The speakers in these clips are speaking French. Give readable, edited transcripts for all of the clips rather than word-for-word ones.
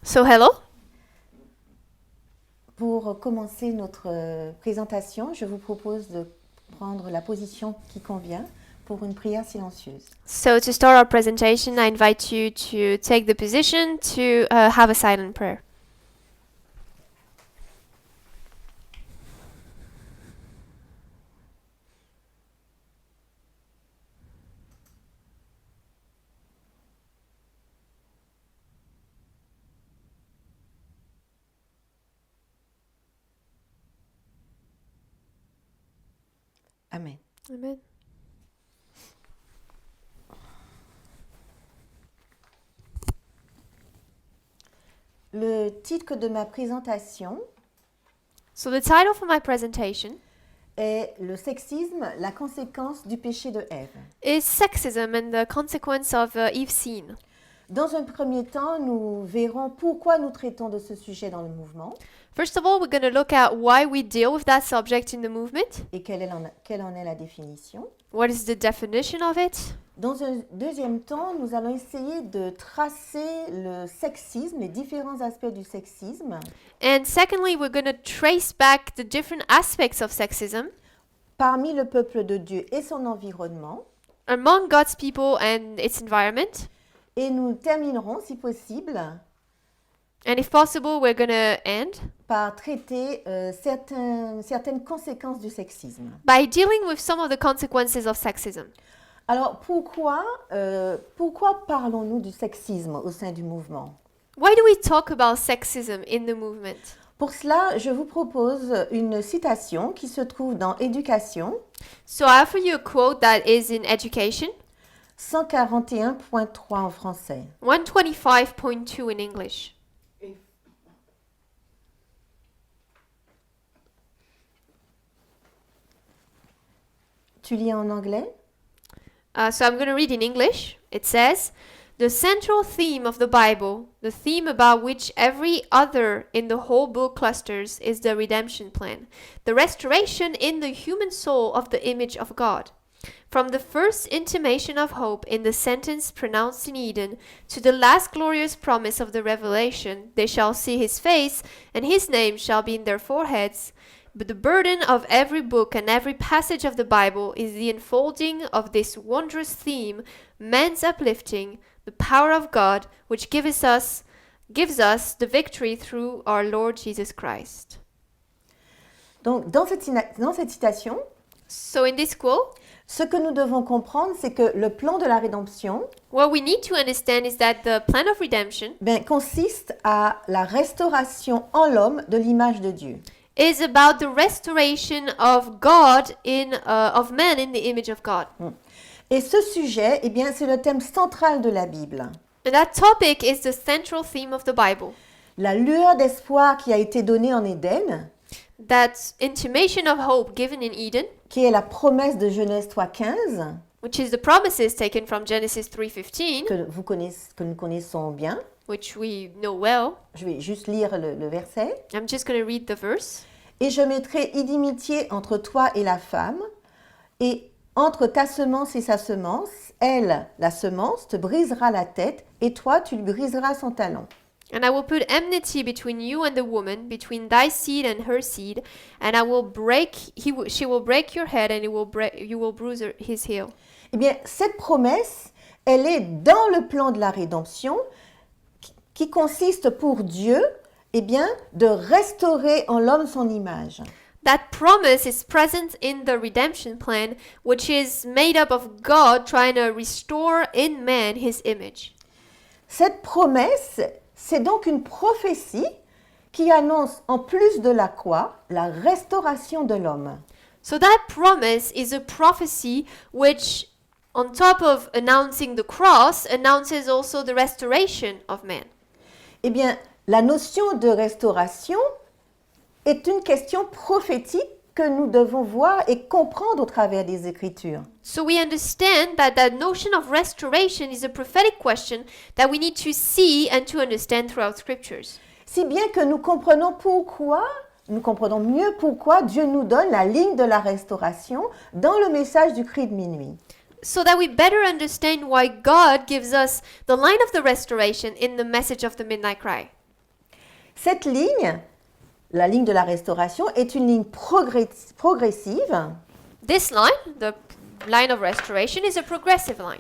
So hello. Pour commencer notre présentation, je vous propose de prendre la position qui convient pour une prière silencieuse. So to start our presentation, I invite you to take the position to have a silent prayer. Amen. Amen. Le titre de ma présentation So the title for my presentation est Le sexisme, la conséquence du péché de Ève. is Sexism and the Consequence of Eve's Sin. Dans un premier temps, nous verrons pourquoi nous traitons de ce sujet dans le mouvement First of all, we're going to look at why we deal with that subject in the movement. et quelle en est la définition. What is the definition of it? Dans un deuxième temps, nous allons essayer de tracer le sexisme, les différents aspects du sexisme And secondly, we're going to trace back the different aspects of sexism parmi le peuple de Dieu et son environnement. among God's people and its environment. Et nous terminerons, si possible, And if possible, we're going to end par traiter certaines conséquences du sexisme. by dealing with some of the consequences of sexism. Alors, pourquoi parlons-nous du sexisme au sein du mouvement? Why do we talk about sexism in the movement? Pour cela, je vous propose une citation qui se trouve dans Éducation, So I offer you a quote that is in Education, 141.3 en français. 125.2 in English. Tu lis en anglais? So I'm going to read in English. It says, the central theme of the Bible, the theme about which every other in the whole book clusters, is the redemption plan, the restoration in the human soul of the image of God. From the first intimation of hope in the sentence pronounced in Eden to the last glorious promise of the Revelation, they shall see his face, and his name shall be in their foreheads. But the burden of every book and every passage of the Bible is the unfolding of this wondrous theme, man's uplifting, the power of God, which gives us the victory through our Lord Jesus Christ. Donc, dans cette citation, So in this quote, ce que nous devons comprendre, c'est que le plan de la rédemption what we need to understand is that the plan of redemption consiste à la restauration en l'homme de l'image de Dieu. is about the restoration of God of man in the image of God. Et ce sujet, eh bien, c'est le thème central de la Bible. And that topic is the central theme of the Bible. La lueur d'espoir qui a été donnée en Éden, That intimation of hope given in Eden, qui est la promesse de Genèse 3.15, which is the promises taken from Genesis 3:15, que nous connaissons bien. which we know well. Je vais juste lire le verset. I'm just going to read the verse. Et je mettrai inimitié entre toi et la femme, et entre ta semence et sa semence, elle, la semence, te brisera la tête, et toi, tu lui briseras son talon. And I will put enmity between you and the woman, between thy seed and her seed, and I will she will break your head, and you will bruise his heel. Eh bien, cette promesse, elle est dans le plan de la rédemption, qui consiste pour Dieu, eh bien, de restaurer en l'homme son image. That promise is present in the redemption plan, which is made up of God trying to restore in man his image. Cette promesse, c'est donc une prophétie qui annonce, en plus de la croix, la restauration de l'homme. So that promise is a prophecy which, on top of announcing the cross, announces also the restoration of man. Eh bien, la notion de restauration est une question prophétique que nous devons voir et comprendre au travers des Écritures. So we understand that that notion of restoration is a prophetic question that we need to see and to understand throughout scriptures. Si bien que nous comprenons mieux pourquoi Dieu nous donne la ligne de la restauration dans le message du cri de minuit. So that we better understand why God gives us the line of the restoration in the message of the midnight cry. Cette ligne, la ligne de la restauration, est une ligne progressive This line, the line of restoration, is a progressive line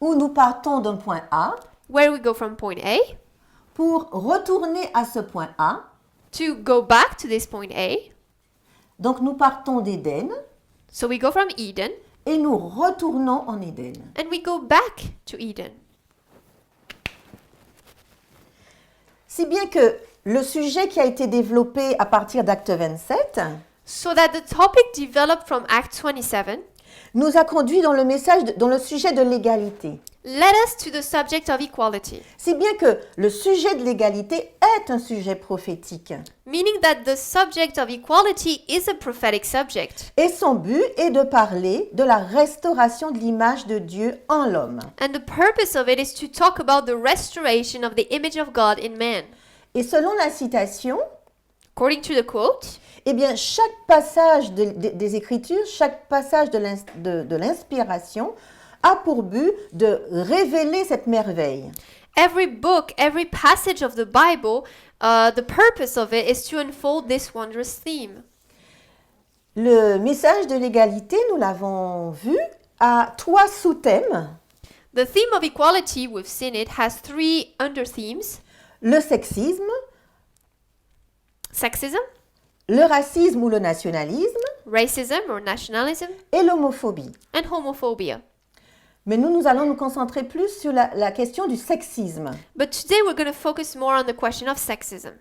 où nous partons d'un point A where we go from point A pour retourner à ce point A. to go back to this point A. Donc nous partons d'Éden So we go from Eden et nous retournons en Éden. and we go back to Eden. Si bien que le sujet qui a été développé à partir d'Acte 27 So that the topic developed from Act 27 nous a conduit dans le sujet de l'égalité. led us to the subject of equality, Si bien que le sujet de l'égalité est un sujet prophétique. meaning that the subject of equality is a prophetic subject. Et son but est de parler de la restauration de l'image de Dieu en l'homme. And the purpose of it is to talk about the restoration of the image of God in man. Et selon la citation, According to the quote, eh bien, chaque passage des Écritures, chaque passage de l'inspiration a pour but de révéler cette merveille. every book, every passage of the Bible, the purpose of it is to unfold this wondrous theme. Le message de l'égalité, nous l'avons vu, a 3 sous-thèmes. The theme of equality, we've seen it, has 3 under-themes: Le sexisme, sexism, le racisme ou le nationalisme racism or nationalism, et l'homophobie. and homophobia. Mais nous allons nous concentrer plus sur la question du sexisme. But today we're going to focus more on the question of sexism.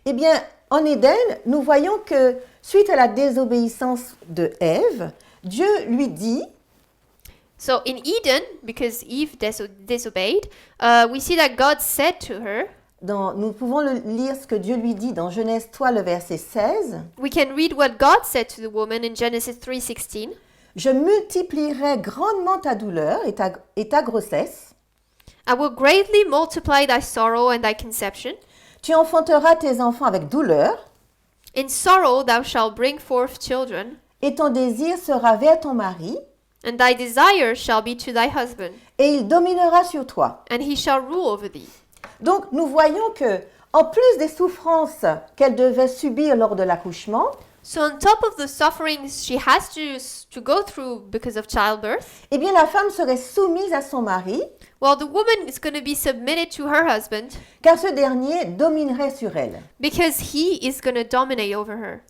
Eh bien, en Éden, nous voyons que suite à la désobéissance de Ève, Dieu lui dit, So in Eden, because Eve disobeyed, we see that God said to her, nous pouvons lire ce que Dieu lui dit dans Genèse 3, le verset 16, we can read what God said to the woman in Genesis 3:16. Je multiplierai grandement ta douleur et ta grossesse. I will greatly multiply thy sorrow and thy conception. Tu enfanteras tes enfants avec douleur, In sorrow thou shalt bring forth children, et ton désir sera vers ton mari, and thy desire shall be to thy husband, et il dominera sur toi. and he shall rule over thee. Donc, nous voyons que, en plus des souffrances qu'elle devait subir lors de l'accouchement, So on top of the sufferings she has to go through because of childbirth, eh bien, la femme serait soumise à son mari, well, the woman is going to be submitted to her husband car ce dernier dominerait sur elle. because he is going to dominate over her.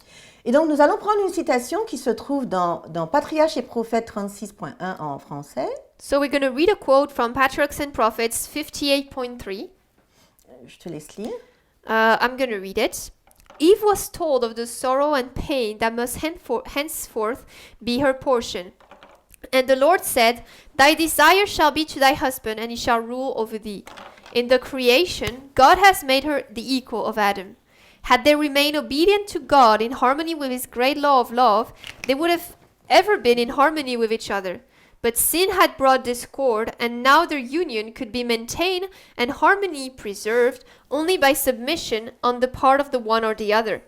Et donc, nous allons prendre une citation qui se trouve dans Patriarches et Prophètes 36.1 en français. So we're going to read a quote from Patriarchs and Prophets 58.3. Je te laisse lire. I'm going to read it. Eve was told of the sorrow and pain that must henceforth be her portion. And the Lord said, Thy desire shall be to thy husband, and he shall rule over thee. In the creation, God has made her the equal of Adam. Had they remained obedient to God in harmony with his great law of love, they would have ever been in harmony with each other. But sin had brought discord, and now their union could be maintained and harmony preserved only by submission on the part of the one or the other.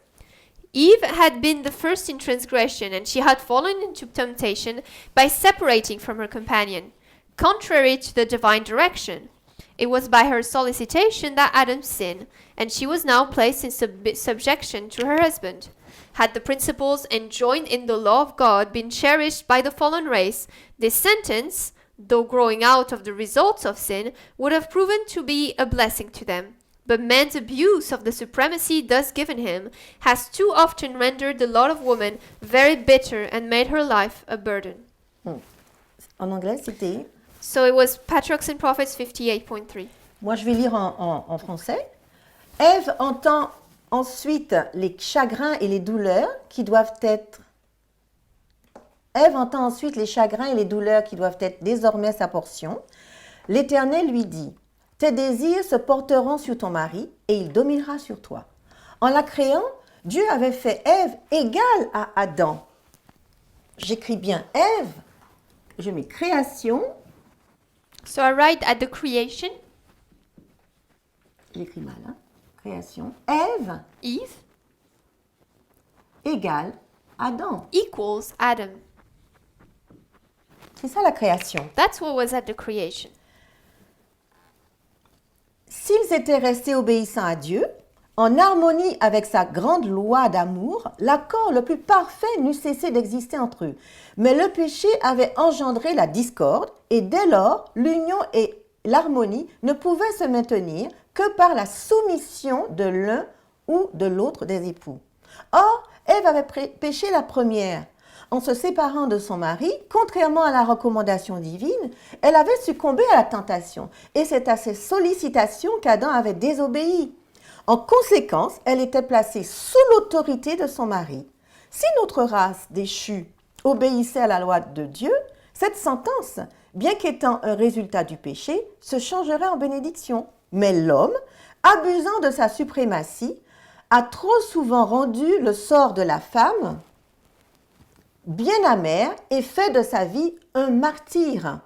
Eve had been the first in transgression, and she had fallen into temptation by separating from her companion, contrary to the divine direction. It was by her solicitation that Adam sinned, and she was now placed in subjection to her husband. Had the principles enjoined in the law of God been cherished by the fallen race, this sentence, though growing out of the results of sin, would have proven to be a blessing to them. But man's abuse of the supremacy thus given him has too often rendered the lot of woman very bitter and made her life a burden. En anglais, c'était... So it was Patriarchs and Prophets 58.3. Moi, je vais lire en français. Ève entend ensuite les chagrins et les douleurs qui doivent être... Ève entend ensuite les chagrins et les douleurs qui doivent être désormais sa portion. L'Éternel lui dit, tes désirs se porteront sur ton mari et il dominera sur toi. En la créant, Dieu avait fait Ève égale à Adam. J'écris bien Ève, je mets création, So I write at the creation, j'écris mal, hein, création, Ève Eve égale Adam. equals Adam. C'est ça la création. That's what was at the creation. S'ils étaient restés obéissants à Dieu, en harmonie avec sa grande loi d'amour, l'accord le plus parfait n'eût cessé d'exister entre eux. Mais le péché avait engendré la discorde et dès lors, l'union et l'harmonie ne pouvaient se maintenir que par la soumission de l'un ou de l'autre des époux. Or, Ève avait péché la première. En se séparant de son mari, contrairement à la recommandation divine, elle avait succombé à la tentation. Et c'est à ses sollicitations qu'Adam avait désobéi. En conséquence, elle était placée sous l'autorité de son mari. Si notre race déchue obéissait à la loi de Dieu, cette sentence, bien qu'étant un résultat du péché, se changerait en bénédiction. Mais l'homme, abusant de sa suprématie, a trop souvent rendu le sort de la femme bien amer et fait de sa vie un martyr.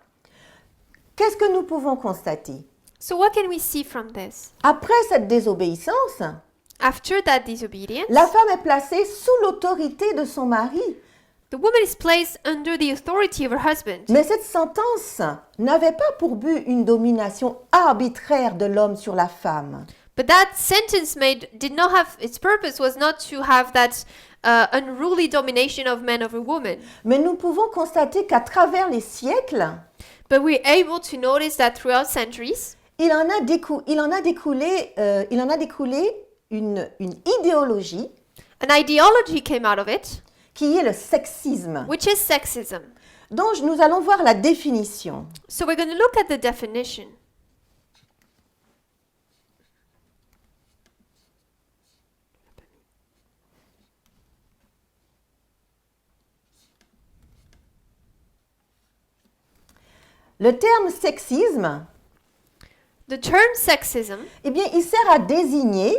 Qu'est-ce que nous pouvons constater? So what can we see from this? Après cette désobéissance, After that disobedience, la femme est placée sous l'autorité de son mari. the woman is placed under the authority of her husband. Mais cette sentence n'avait pas pour but une domination arbitraire de l'homme sur la femme. But that sentence did not have, its purpose was not to have that unruly domination of man over woman. Mais nous pouvons constater qu'à travers les siècles, But we're able to notice that throughout centuries, il en a découlé une idéologie an ideology came out of it, qui est le sexisme, which is sexism. dont nous allons voir la définition. So we're going to look at the definition. Le terme sexisme, The term sexism eh bien, il sert à désigner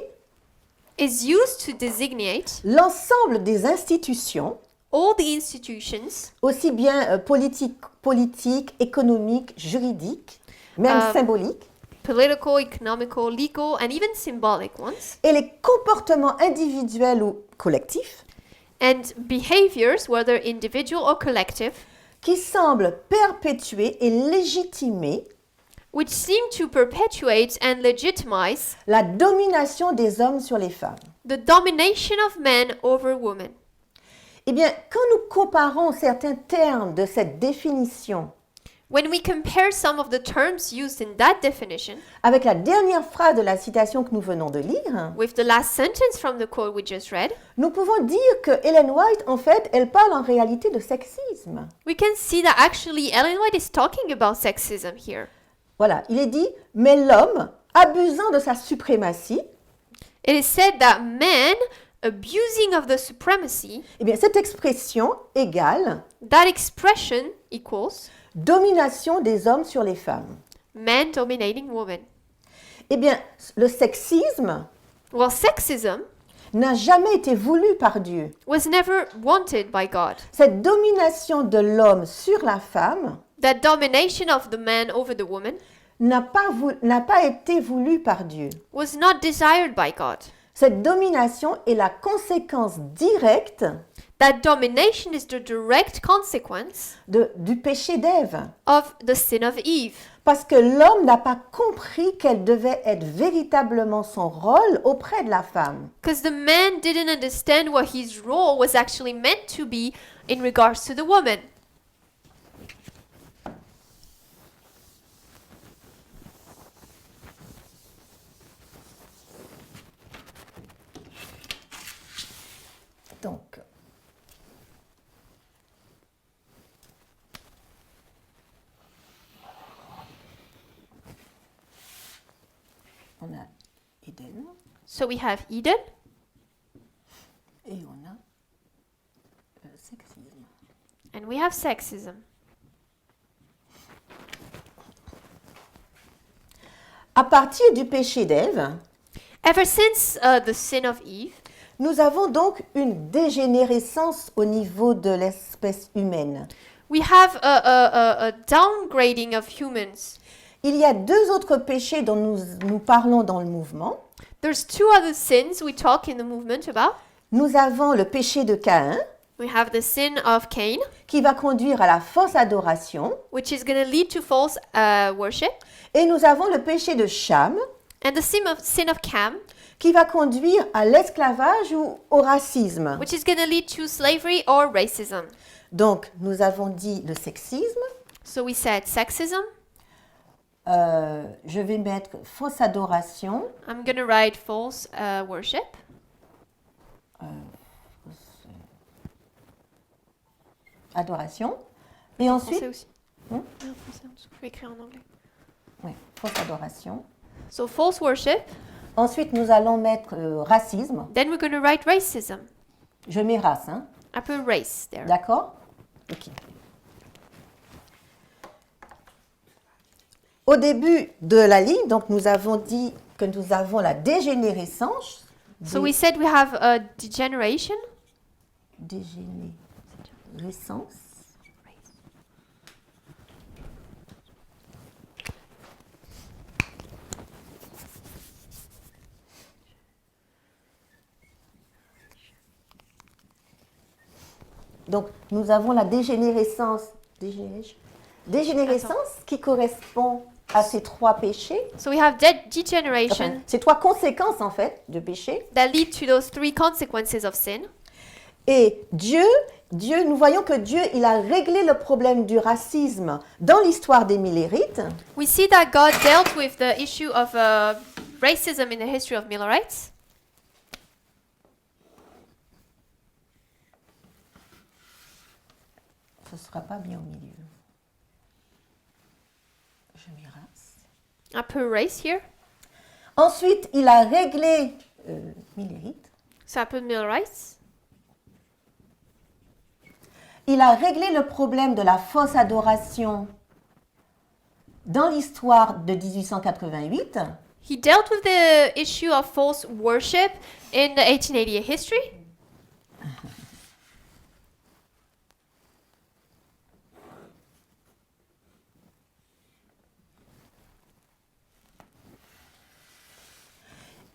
is used to designate l'ensemble des institutions, all the institutions, aussi bien politiques, économiques, juridiques, même symboliques, political, economical, legal, and even symbolic ones, et les comportements individuels ou collectifs and behaviors, whether individual or collective, qui semblent perpétuer et légitimer which seem to perpetuate and legitimize la domination des hommes sur les femmes. the domination of men over women. Eh bien, quand nous comparons certains termes de cette définition When we compare some of the terms used in that definition avec la dernière phrase de la citation que nous venons de lire, with the last sentence from the quote we just read, nous pouvons dire que Ellen White, en fait, elle parle en réalité de sexisme. we can see that actually Ellen White is talking about sexism here. Voilà, il est dit, mais l'homme, abusant de sa suprématie, It is said that man abusing of the supremacy, eh bien, cette expression égale that expression equals domination des hommes sur les femmes. man dominating woman. Eh bien, le sexisme Well, sexism n'a jamais été voulu par Dieu. was never wanted by God. Cette domination de l'homme sur la femme That domination of the man over the woman n'a pas été voulue par Dieu. was not desired by God. Cette domination est la conséquence directe That domination is the direct consequence du péché d'Ève. of the sin of Eve. Parce que l'homme n'a pas compris quel devait être véritablement son rôle auprès de la femme. Because the man didn't understand what his role was actually meant to be in regards to the woman. Donc, on a Éden So we have Eden et on a sexisme. and we have sexism. À partir du péché d'Ève, Ever since the sin of Eve, Nous avons donc une dégénérescence au niveau de l'espèce humaine. We have a downgrading of humans. Il y a deux autres péchés dont nous parlons dans le mouvement. There's two other sins we talk in the movement about. Nous avons le péché de Caïn, We have the sin of Cain, qui va conduire à la fausse adoration. which is going to lead to false worship, Et nous avons le péché de Cham, and the sin of Cam, qui va conduire à l'esclavage ou au racisme. which is going to lead to slavery or racism. Donc, nous avons dit le sexisme. So we said sexism. Je vais mettre fausse adoration. I'm going to write false worship. Adoration. Et ensuite, Français aussi. Hmm? Ah, français en dessous. Je vais écrire en anglais. ouais, fausse adoration. So false worship. Ensuite, nous allons mettre racisme. Then we're going to write racism. Je mets race, hein? I put race there. D'accord? Ok. Au début de la ligne, donc nous avons dit que nous avons la dégénérescence. So we said we have a degeneration. Dégénérescence. Donc, nous avons la dégénérescence qui correspond à ces trois péchés. So we have degeneration Enfin, ces trois conséquences, en fait, de péché. that lead to those three consequences of sin. Et Dieu, nous voyons que Dieu, il a réglé le problème du racisme dans l'histoire des Millérites. We see that God dealt with the issue of racism in the history of Millerites. Ce ne sera pas bien au milieu. Je mets race. I put race here. Ensuite, il a réglé Millérite. So I put Millerites. Il a réglé le problème de la fausse adoration dans l'histoire de 1888. He dealt with the issue of false worship in the 1888 history.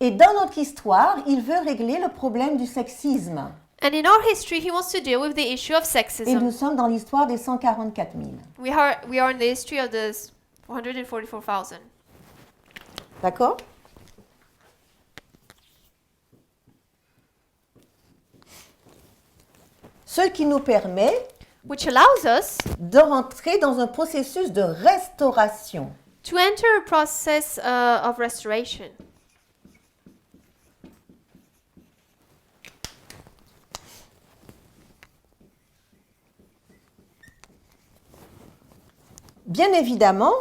Et dans notre histoire, il veut régler le problème du sexisme. And in our history, he wants to deal with the issue of Et sexism. nous sommes dans l'histoire des 144 000. We are in the history of the 144,000. D'accord? Ce qui nous permet Which allows us de rentrer dans un processus de restauration. to enter a process of restoration. Bien évidemment,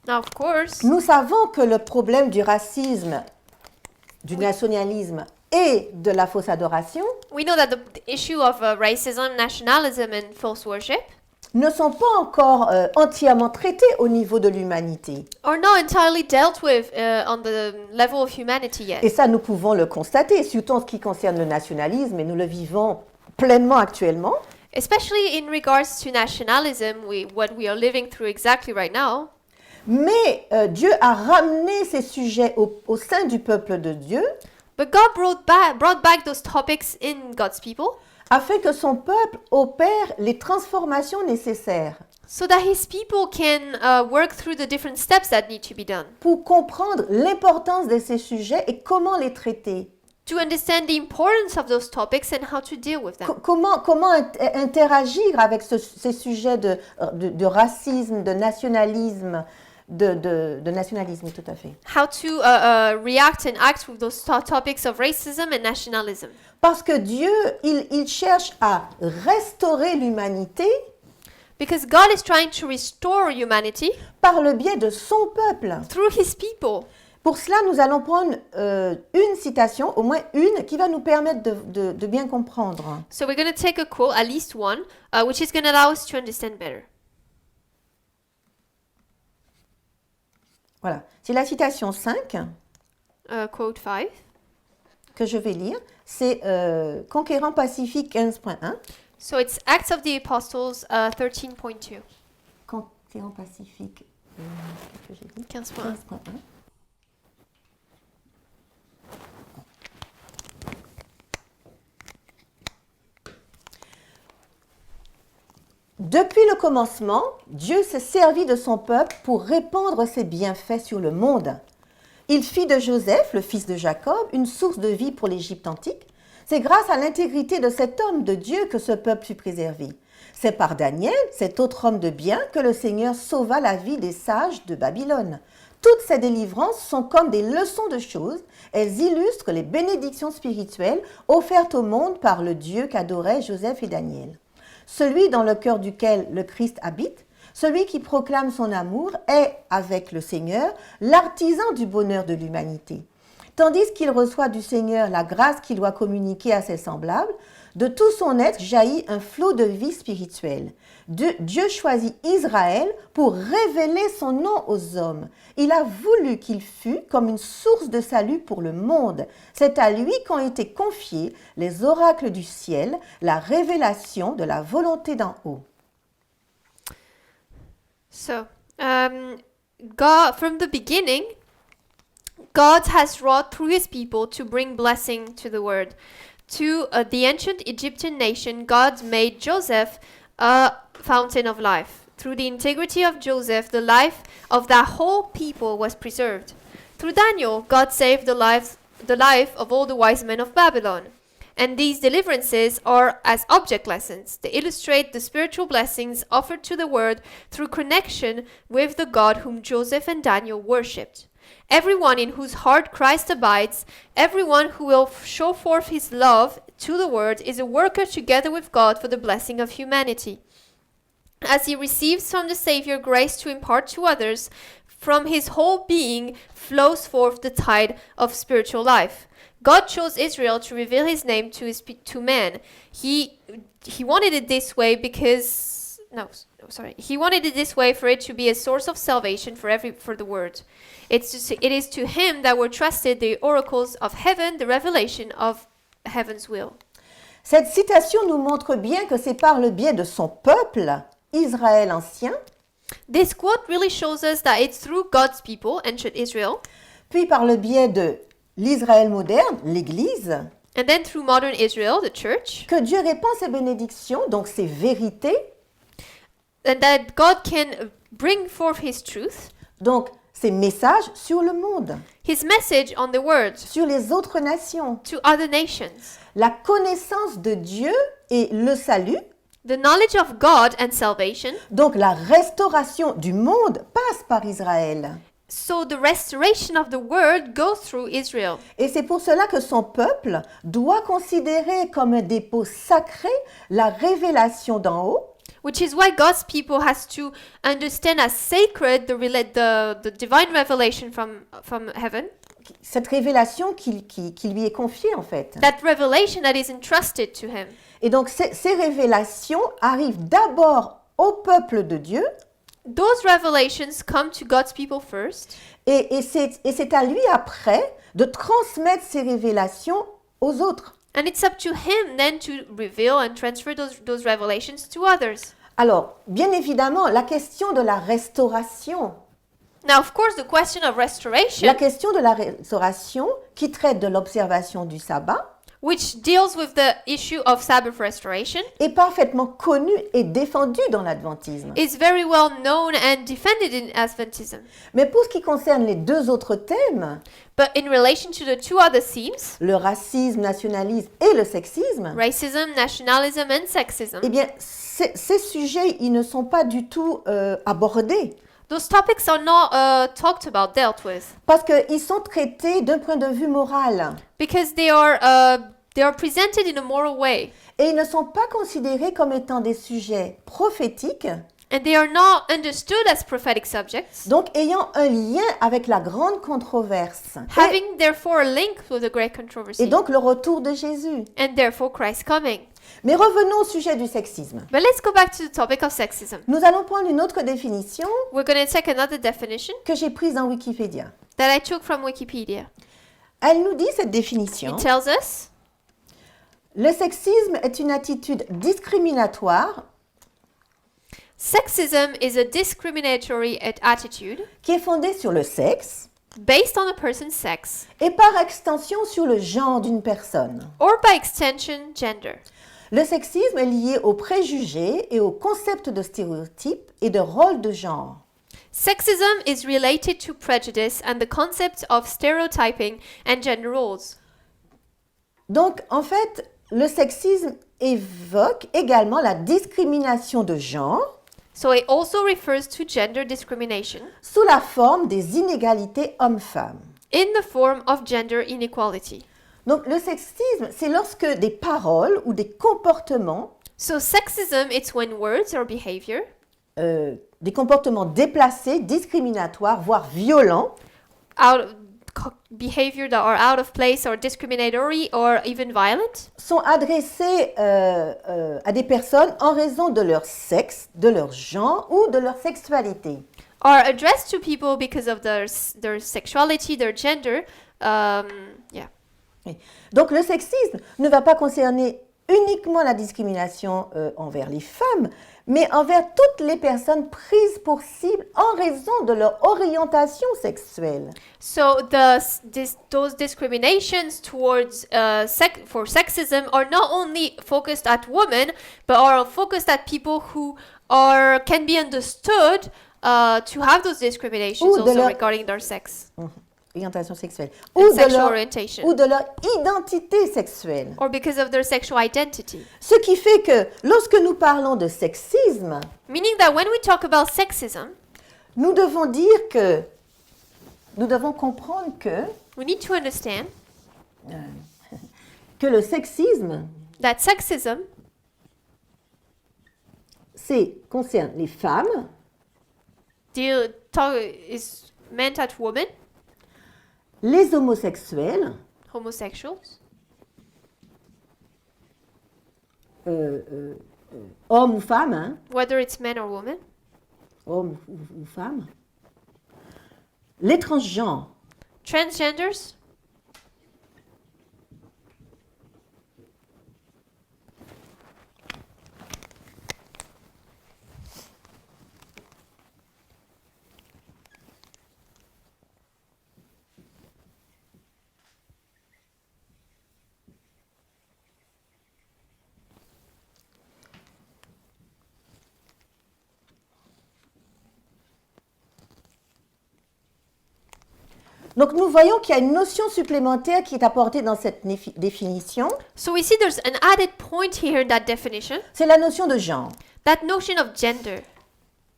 Now, of course, nous savons que le problème du racisme, du nationalisme et de la fausse adoration we know that the issue of racism, nationalism, and false worship ne sont pas encore entièrement traités au niveau de l'humanité. are not entirely dealt with on the level of humanity yet. Et ça, nous pouvons le constater, surtout en ce qui concerne le nationalisme, et nous le vivons pleinement actuellement. Especially in regards to nationalism, what we are living through exactly right now. Mais Dieu a ramené ces sujets au sein du peuple de Dieu But God brought back those topics in God's people afin que son peuple opère les transformations nécessaires so that his people can work through the different steps that need to be done pour comprendre l'importance de ces sujets et comment les traiter. to understand the importance of those topics and how to deal with them. Comment interagir avec ces sujets de racisme, de nationalisme, de nationalisme, tout à fait. How to react and act with those topics of racism and nationalism. Parce que Dieu, il cherche à restaurer l'humanité Because God is trying to restore humanity par le biais de son peuple. through his people. Pour cela, nous allons prendre une citation, au moins une, qui va nous permettre de bien comprendre. So we're going to take a quote, at least one, which is going to allow us to understand better. Voilà, c'est la citation 5. Quote 5. que je vais lire, c'est Conquérant Pacifique 15.1. So it's Acts of the Apostles 13.2. Conquérant Pacifique, qu'est-ce que j'ai dit 15.1. 15.1. Depuis le commencement, Dieu s'est servi de son peuple pour répandre ses bienfaits sur le monde. Il fit de Joseph, le fils de Jacob, une source de vie pour l'Égypte antique. C'est grâce à l'intégrité de cet homme de Dieu que ce peuple fut préservé. C'est par Daniel, cet autre homme de bien, que le Seigneur sauva la vie des sages de Babylone. Toutes ces délivrances sont comme des leçons de choses. Elles illustrent les bénédictions spirituelles offertes au monde par le Dieu qu'adoraient Joseph et Daniel. Celui dans le cœur duquel le Christ habite, celui qui proclame son amour, est, avec le Seigneur, l'artisan du bonheur de l'humanité. Tandis qu'il reçoit du Seigneur la grâce qu'il doit communiquer à ses semblables, de tout son être jaillit un flot de vie spirituelle. Dieu choisit Israël pour révéler son nom aux hommes. Il a voulu qu'il fût comme une source de salut pour le monde. C'est à lui qu'ont été confiés les oracles du ciel, la révélation de la volonté d'en haut. So, God, from the beginning, God has wrought through his people to bring blessing to the world. To the ancient Egyptian nation, God made Joseph a fountain of life. Through the integrity of Joseph, the life of that whole people was preserved. Through Daniel, God saved the life of all the wise men of Babylon. And these deliverances are as object lessons. They illustrate the spiritual blessings offered to the world through connection with the God whom Joseph and Daniel worshipped. Everyone in whose heart Christ abides, everyone who will show forth his love to the world, is a worker together with God for the blessing of humanity. As he receives from the Savior grace to impart to others, from his whole being flows forth the tide of spiritual life. God chose Israel to reveal his name to man. He wanted it this way He wanted it this way for it to be a source of salvation for the world. It is to him that were trusted the oracles of heaven, the revelation of heaven's will. Cette citation nous montre bien que c'est par le biais de son peuple, Israël ancien, This quote really shows us that it's through God's people, ancient Israel, puis par le biais de l'Israël moderne, l'Église, and then through modern Israel, the church, que Dieu répand ses bénédictions, donc ses vérités, and that God can bring forth his truth, donc ses messages sur le monde, his message on the world, sur les autres nations. to other nations. La connaissance de Dieu et le salut, The knowledge of God and salvation. donc la restauration du monde, passe par Israël. So the restoration of the world goes through Israel. Et c'est pour cela que son peuple doit considérer comme un dépôt sacré la révélation d'en haut, Which is why God's people has to understand as sacred the divine revelation from heaven. cette révélation qui lui est confiée en fait. That revelation that is entrusted to him. Et donc ces révélations arrivent d'abord au peuple de Dieu Those revelations come to God's people first. et c'est à lui après de transmettre ces révélations aux autres. And it's up to him then to reveal and transfer those revelations to others. Alors, bien évidemment, la question de la restauration, Now, of course, the question of restoration, la question de la restauration qui traite de l'observation du sabbat, which deals with the issue of Sabbath restoration, est parfaitement connue et défendue dans l'adventisme. is very well known and defended in Adventism. Mais pour ce qui concerne les deux autres thèmes, But in relation to the two other themes, le racisme, nationalisme et le sexisme, racism, nationalism, and sexism, eh bien, ces sujets, ils ne sont pas du tout abordés those topics are not talked about, dealt with, parce qu'ils sont traités d'un point de vue moral because they are presented in a moral way, et ils ne sont pas considérés comme étant des sujets prophétiques, and they are not understood as prophetic subjects, donc ayant un lien avec la grande controverse having therefore a link with the great et controversy, donc le retour de Jésus. and therefore Christ coming. Mais revenons au sujet du sexisme. But let's go back to the topic of sexism. Nous allons prendre une autre définition We're going to take another definition que j'ai prise dans Wikipédia. that I took from Wikipedia. Elle nous dit cette définition. It tells us Le sexisme est une attitude discriminatoire sexism is a discriminatory attitude qui est fondée sur le sexe based on a person's sex et par extension sur le genre d'une personne. or by extension gender. Le sexisme est lié aux préjugés et aux concepts de stéréotypes et de rôles de genre. Sexism is related to prejudice and the concept of stereotyping and gender roles. Donc, en fait, le sexisme évoque également la discrimination de genre So it also refers to gender discrimination sous la forme des inégalités hommes-femmes. in the form of gender inequality. Donc, le sexisme, c'est lorsque des paroles ou des comportements, So sexism, it's when words or behavior des comportements déplacés, discriminatoires, voire violents, behavior that are out of place or discriminatory or even violent sont adressés à des personnes en raison de leur sexe, de leur genre ou de leur sexualité. are addressed to people because of their sexuality, their gender. Yeah. Oui. Donc le sexisme ne va pas concerner uniquement la discrimination envers les femmes, mais envers toutes les personnes prises pour cible en raison de leur orientation sexuelle. So those discriminations towards for sexism are not only focused at women, but are focused at people who can be understood to have those discriminations Ou de also leur- regarding their sex Orientation sexuelle. and sexual orientation, Ou de leur identité sexuelle. or because of their sexual identity. Ce qui fait que lorsque nous parlons de sexisme, Meaning that when we talk about sexism, nous devons dire que, nous devons comprendre we need to understand que le sexisme, that sexism concerne les femmes, is meant at women, les homosexuels, homosexuals, hommes ou femmes, hein, whether it's men or women, hommes ou femmes, les transgenres, transgenders, Donc nous voyons qu'il y a une notion supplémentaire qui est apportée dans cette définition, So we see there's an added point here in that definition, c'est la notion de genre. that notion of gender.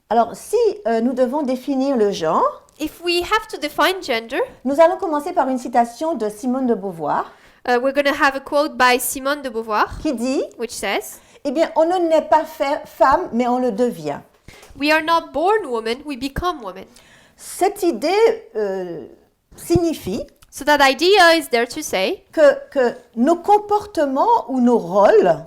Alors si nous devons définir le genre, If we have to define gender, nous allons commencer par une citation de Simone de Beauvoir we're going to have a quote by Simone de Beauvoir, qui dit which says, « Eh bien, on ne naît pas femme, mais on le devient. "We are not born women, we become women." » Cette idée signifie So that idea is there to say que nos comportements ou nos rôles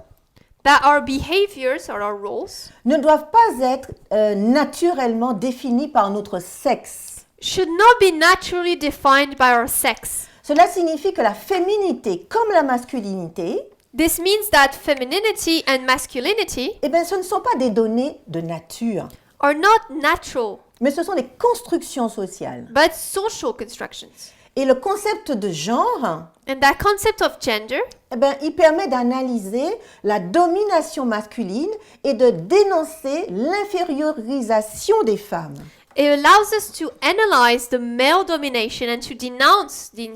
that our behaviors or our roles ne doivent pas être naturellement définis par notre sexe. should not be naturally defined by our sex. Cela signifie que la féminité comme la masculinité, This means that femininity and masculinity eh bien, ce ne sont pas des données de nature, are not natural, mais ce sont des constructions sociales. but social constructions. Et le concept de genre, And that concept of gender eh bien, il permet d'analyser la domination masculine et de dénoncer l'infériorisation des femmes. it allows us to analyze the male domination and to denounce the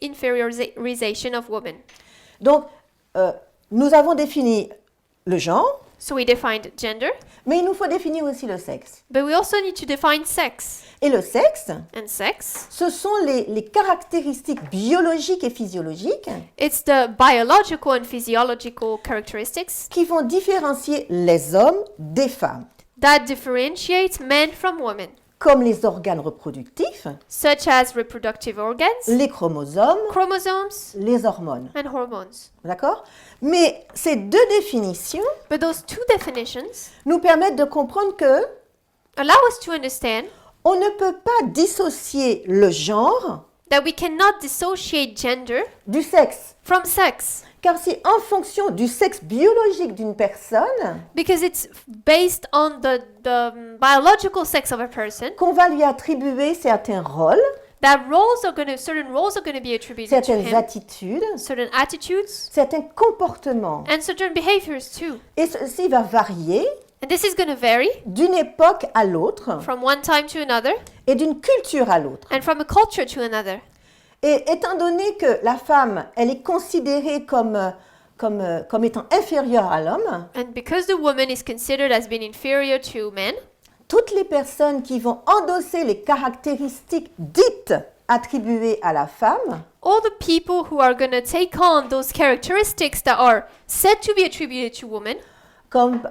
inferiorization of women. Donc, nous avons défini le genre, So we defined gender, mais il nous faut définir aussi le sexe. but we also need to define sex. Et le sexe, And sex, ce sont les caractéristiques biologiques et physiologiques it's the biological and physiological characteristics qui vont différencier les hommes des femmes, that differentiate men from women, comme les organes reproductifs, such as reproductive organs, les chromosomes, chromosomes, les hormones. and hormones. D'accord? Mais ces deux définitions But those two definitions nous permettent de comprendre que allow us to understand on ne peut pas dissocier le genre that we cannot dissociate gender du sexe. from sex Car c'est en fonction du sexe biologique d'une personne because it's based on the biological sex of a person qu'on va lui attribuer certains rôles, that certain roles are going to be attributed to certaines him, attitudes, certain attitudes, certains comportements. and certain behaviors too. Et ceci va varier And this is going to vary d'une époque à l'autre from one time to another et d'une culture à l'autre. and from a culture to another. Et étant donné que la femme, elle est considérée comme étant inférieure à l'homme, And because the woman is considered as being inferior to men, toutes les personnes qui vont endosser les caractéristiques dites attribuées à la femme all the people who are going to take on those characteristics that are said to be attributed to women, comme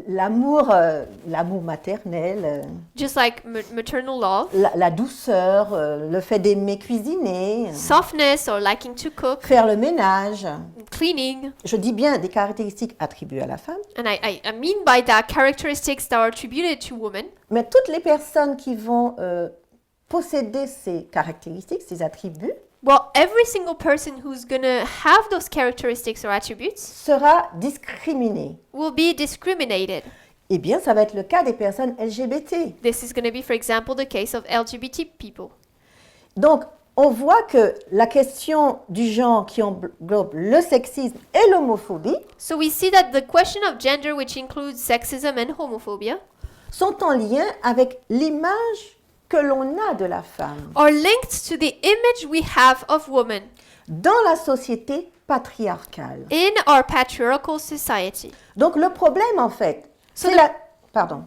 l'amour maternel, just like maternal love, la douceur, le fait d'aimer cuisiner, softness or liking to cook, faire le ménage. cleaning, Je dis bien des caractéristiques attribuées à la femme, and I mean by that characteristics that are attributed to women, mais toutes les personnes qui vont posséder ces caractéristiques, ces attributs, well, every single person who's going to have those characteristics or attributes sera discriminée. will be discriminated. Eh bien, ça va être le cas des personnes LGBT. This is going to be, for example, the case of LGBT people. Donc, on voit que la question du genre qui englobe le sexisme et l'homophobie So we see that the question of gender, which includes sexism and homophobia, sont en lien avec l'image que l'on a de la femme are linked to the image we have of women dans la société patriarcale. in our patriarchal society. Donc, le problème, en fait, So c'est the- la... Pardon.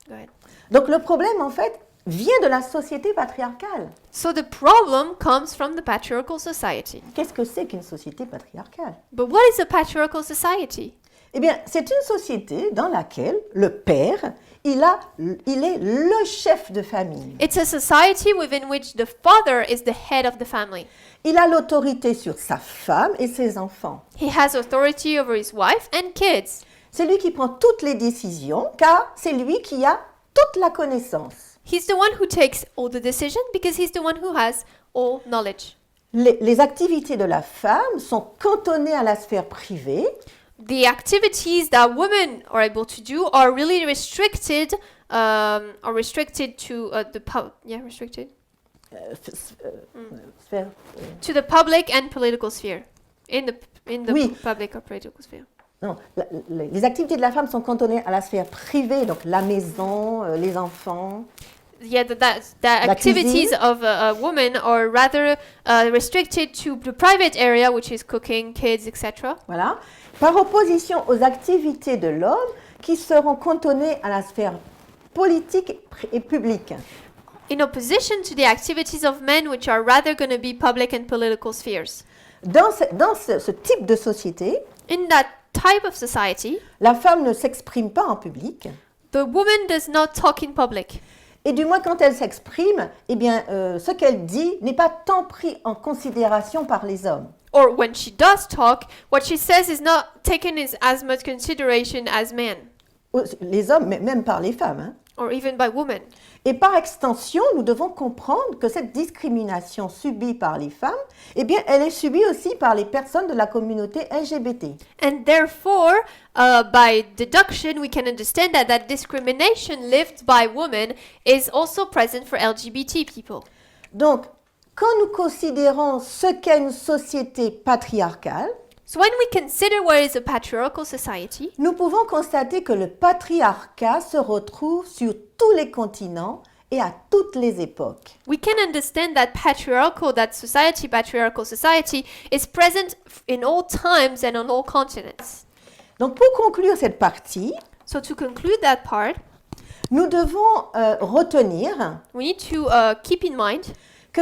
Go ahead. Donc, le problème, en fait, vient de la société patriarcale. So the problem comes from the patriarchal society. Qu'est-ce que c'est qu'une société patriarcale? But what is a patriarchal society? Eh bien, c'est une société dans laquelle le père, il est le chef de famille. It's a society within which the father is the head of the family. Il a l'autorité sur sa femme et ses enfants. He has authority over his wife and kids. C'est lui qui prend toutes les décisions, car c'est lui qui a toute la connaissance. He's the one who takes all the decisions because he's the one who has all knowledge. Les activités de la femme sont cantonnées à la sphère privée, The activities that women are able to do are really restricted, to restricted sphère- to the public and political sphere. In the Oui. public or political sphere. non, les activités de la femme sont cantonnées à la sphère privée, donc la maison, les enfants. Yeah, the activities cuisine. of a woman are rather restricted to the private area, which is cooking, kids, etc. Voilà. Par opposition aux activités de l'homme qui seront cantonnées à la sphère politique et publique. In opposition to the activities of men, which are rather going to be public and political spheres. Dans ce type de société, In that type of society, la femme ne s'exprime pas en public. the woman does not talk in public. Et du moins, quand elle s'exprime, eh bien, ce qu'elle dit n'est pas tant pris en considération par les hommes. Or when she does talk, what she says is not taken as much consideration as men, Les hommes, mais même par les femmes. Hein. or even by women. Et par extension, nous devons comprendre que cette discrimination subie par les femmes, eh bien, elle est subie aussi par les personnes de la communauté LGBT. And therefore, by deduction, we can understand that discrimination lived by women is also present for LGBT people. Donc, quand nous considérons ce qu'est une société patriarcale, So when we consider what is a patriarchal society, nous pouvons constater que le patriarcat se retrouve sur tous les continents et à toutes les époques. we can understand that patriarchal society is present in all times and on all continents. Donc, pour conclure cette partie, So to conclude that part, nous devons retenir we need to keep in mind que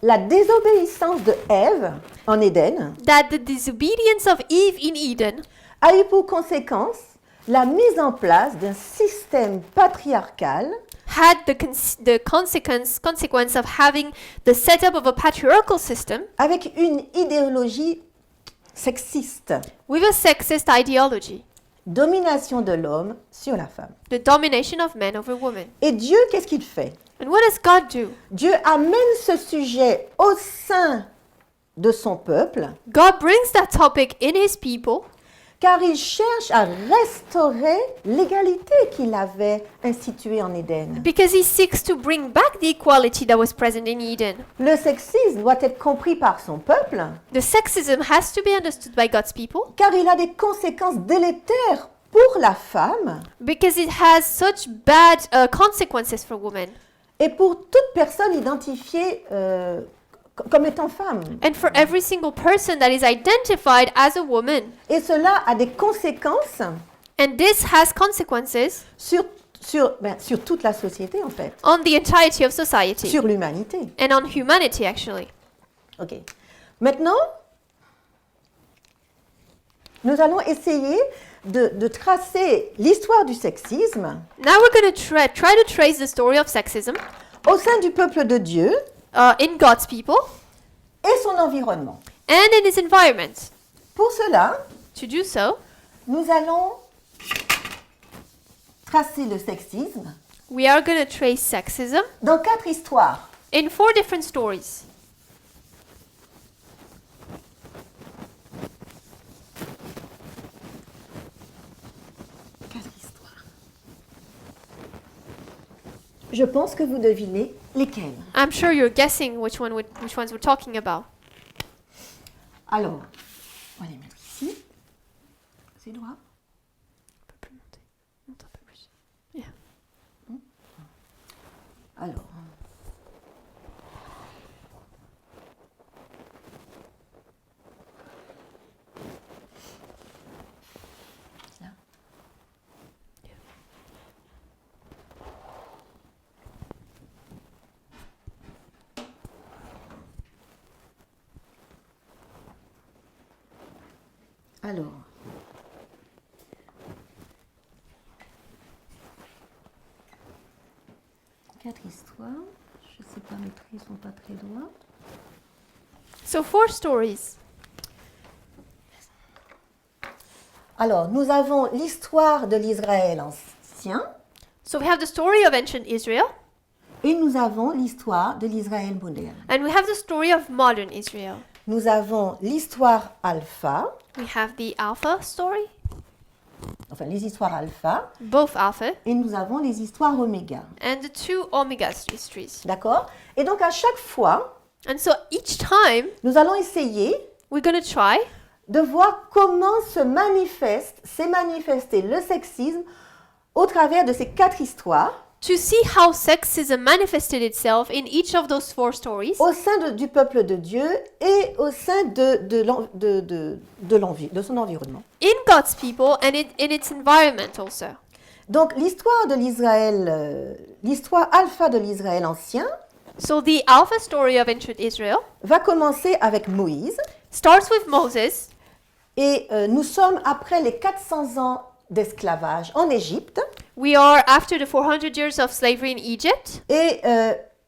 la désobéissance de Ève en Éden that the disobedience of Eve in Eden a eu pour conséquence la mise en place d'un système patriarcal had the consequence of having the setup of a patriarchal system avec une idéologie sexiste, with a sexist ideology, domination de l'homme sur la femme. the domination of men over women. Et Dieu, qu'est-ce qu'il fait? And what does God do? Dieu amène ce sujet au sein de son peuple, God brings that topic in his people car il cherche à restaurer l'égalité qu'il avait instituée en Éden. because he seeks to bring back the equality that was present in Eden. Le sexisme doit être compris par son peuple, The sexism has to be understood by God's people car il a des conséquences délétères pour la femme because it has such bad consequences for women et pour toute personne identifiée comme étant femme. and for every single person that is identified as a woman. Et cela a des conséquences And this has consequences sur toute la société, en fait, on the entirety of society sur l'humanité. and on humanity, actually. Ok. Maintenant, nous allons essayer de tracer l'histoire du sexisme Now we're going to try to trace the story of sexism au sein du peuple de Dieu in God's people et son environnement. and in his environment. Pour cela, To do so, nous allons tracer le sexisme we are going to trace sexism dans 4 histoires. in 4 different stories. Je pense que vous devinez lesquelles. I'm sure you're guessing which ones we're talking about. Alors, on va les mettre ici. C'est droit. Un peu plus monté. Monte un peu plus. Yeah. Alors. Là. Alors. Quatre histoires. Je ne sais pas, mes traits ne sont pas très droits. So 4 stories. Alors, nous avons l'histoire de l'Israël ancien So we have the story of ancient Israel et nous avons l'histoire de l'Israël moderne. and we have the story of modern Israel. Nous avons l'histoire alpha, We have the Alpha story, enfin les histoires alpha, both Alpha, et nous avons les histoires oméga. and the 2 Omega histories. D'accord? Et donc à chaque fois, And so each time nous allons essayer we're going to try de voir comment s'est manifesté le sexisme au travers de ces 4 histoires to see how sexism manifested itself in each of those 4 stories au sein du peuple de Dieu et au sein de son environnement. in God's people and in its environment also. Donc l'histoire de l'Israël, l'histoire alpha de l'Israël ancien So the Alpha story of ancient Israel va commencer avec Moïse starts with Moses, et nous sommes après les 400 ans d'esclavage en Égypte we are after the 400 years of slavery in Egypt, et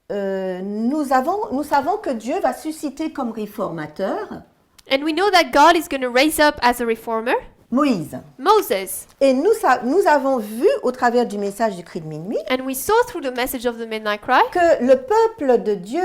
nous savons que Dieu va susciter comme réformateur and we know that God is going to raise up as a reformer Moïse. Moses. Et nous avons vu au travers du message du cri de minuit And we saw through the message of the midnight cry que le peuple de Dieu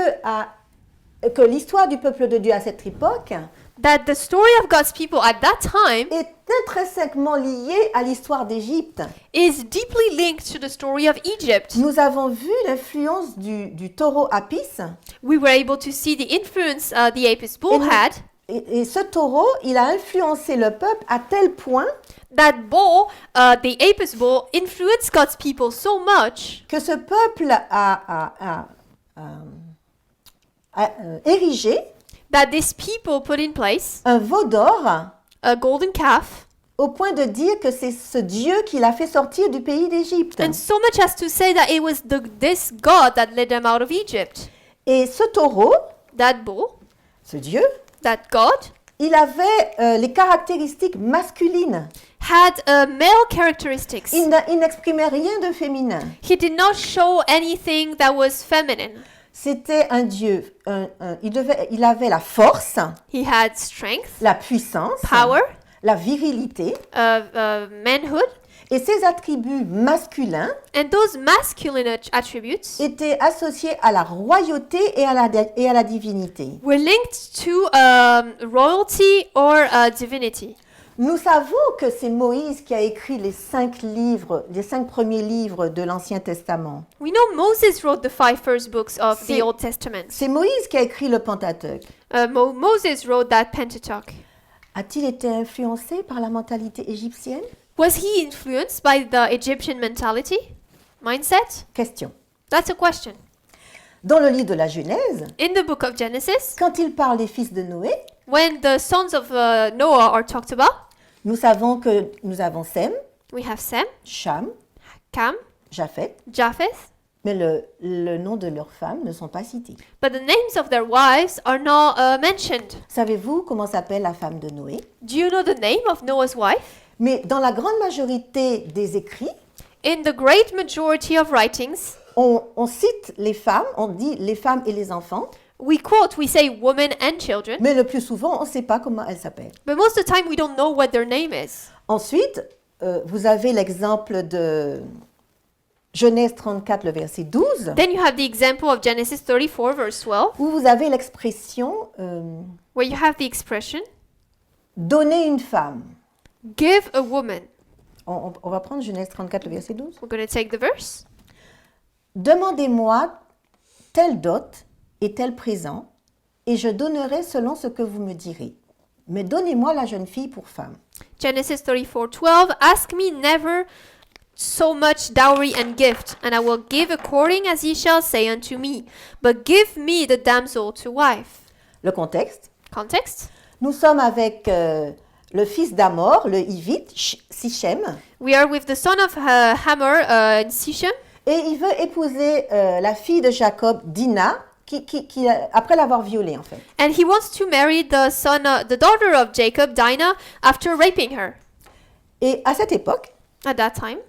que l'histoire du peuple de Dieu à cette époque that the story of God's people at that time est intrinsèquement liée à l'histoire d'Égypte. is deeply linked to the story of Egypt. Nous avons vu l'influence du taureau Apis. We were able to see the influence the Apis bull nous- had. Et ce taureau, il a influencé le peuple à tel point That bull, the Apis bull, influenced God's people so much que ce peuple a érigé that these people put in place un veau d'or a golden calf, au point de dire que c'est ce Dieu qui l'a fait sortir du pays d'Égypte. and so much as to say that it was this God that led them out of Egypt. Et ce taureau, That bull, ce Dieu, that God, il avait les caractéristiques masculines. had male characteristics. Il n'exprimait rien de féminin. He did not show anything that was feminine. C'était un Dieu. Il avait la force, He had strength, la puissance, power, la virilité manhood, et ces attributs masculins and those masculine attributes étaient associés à la royauté et à la divinité. were linked to royalty or divinity. Nous savons que c'est Moïse qui a écrit les 5 premiers livres de l'Ancien Testament. We know Moses wrote the 5 first books of C'est- the Old Testament. C'est Moïse qui a écrit le Pentateuque. Moses wrote that Pentateuch. A-t-il été influencé par la mentalité égyptienne? Was he influenced by the Egyptian mentality? Mindset? Question. That's a question. Dans le livre de la Genèse, In the book of Genesis, quand il parle des fils de Noé, when the sons of Noah are talked about, nous savons que nous avons Sem, we have Sem, Cham, Cam, Japheth, Japheth, mais le nom de leurs femmes ne sont pas cités. but the names of their wives are not mentioned. Savez-vous comment s'appelle la femme de Noé? Do you know the name of Noah's wife? Mais dans la grande majorité des écrits, In the great majority of writings, on cite les femmes, on dit les femmes et les enfants, we say women and children, mais le plus souvent, on ne sait pas comment elles s'appellent. but most of the time we don't know what their name is. Ensuite, vous avez l'exemple de Genèse 34, le verset 12, Then you have the example of Genesis 34, verse 12, où vous avez l'expression where you have the expression, donner une femme. give a woman. On va prendre Genèse 34, le verset 12. We're going to take the verse. Demandez-moi telle dot et tel présent, et je donnerai selon ce que vous me direz. Mais donnez-moi la jeune fille pour femme. Genesis 34:12, ask me never so much dowry and gift, and I will give according as ye shall say unto me. But give me the damsel to wife. Le contexte, Context. nous sommes avec le fils d'Amor, le Hivite, Sichem, We are with the son of Hamor in Sichem, et il veut épouser la fille de Jacob, Dina, après l'avoir violée en fait. and he wants to marry the daughter of Jacob, Dinah, after raping her. Et à cette époque, At that time,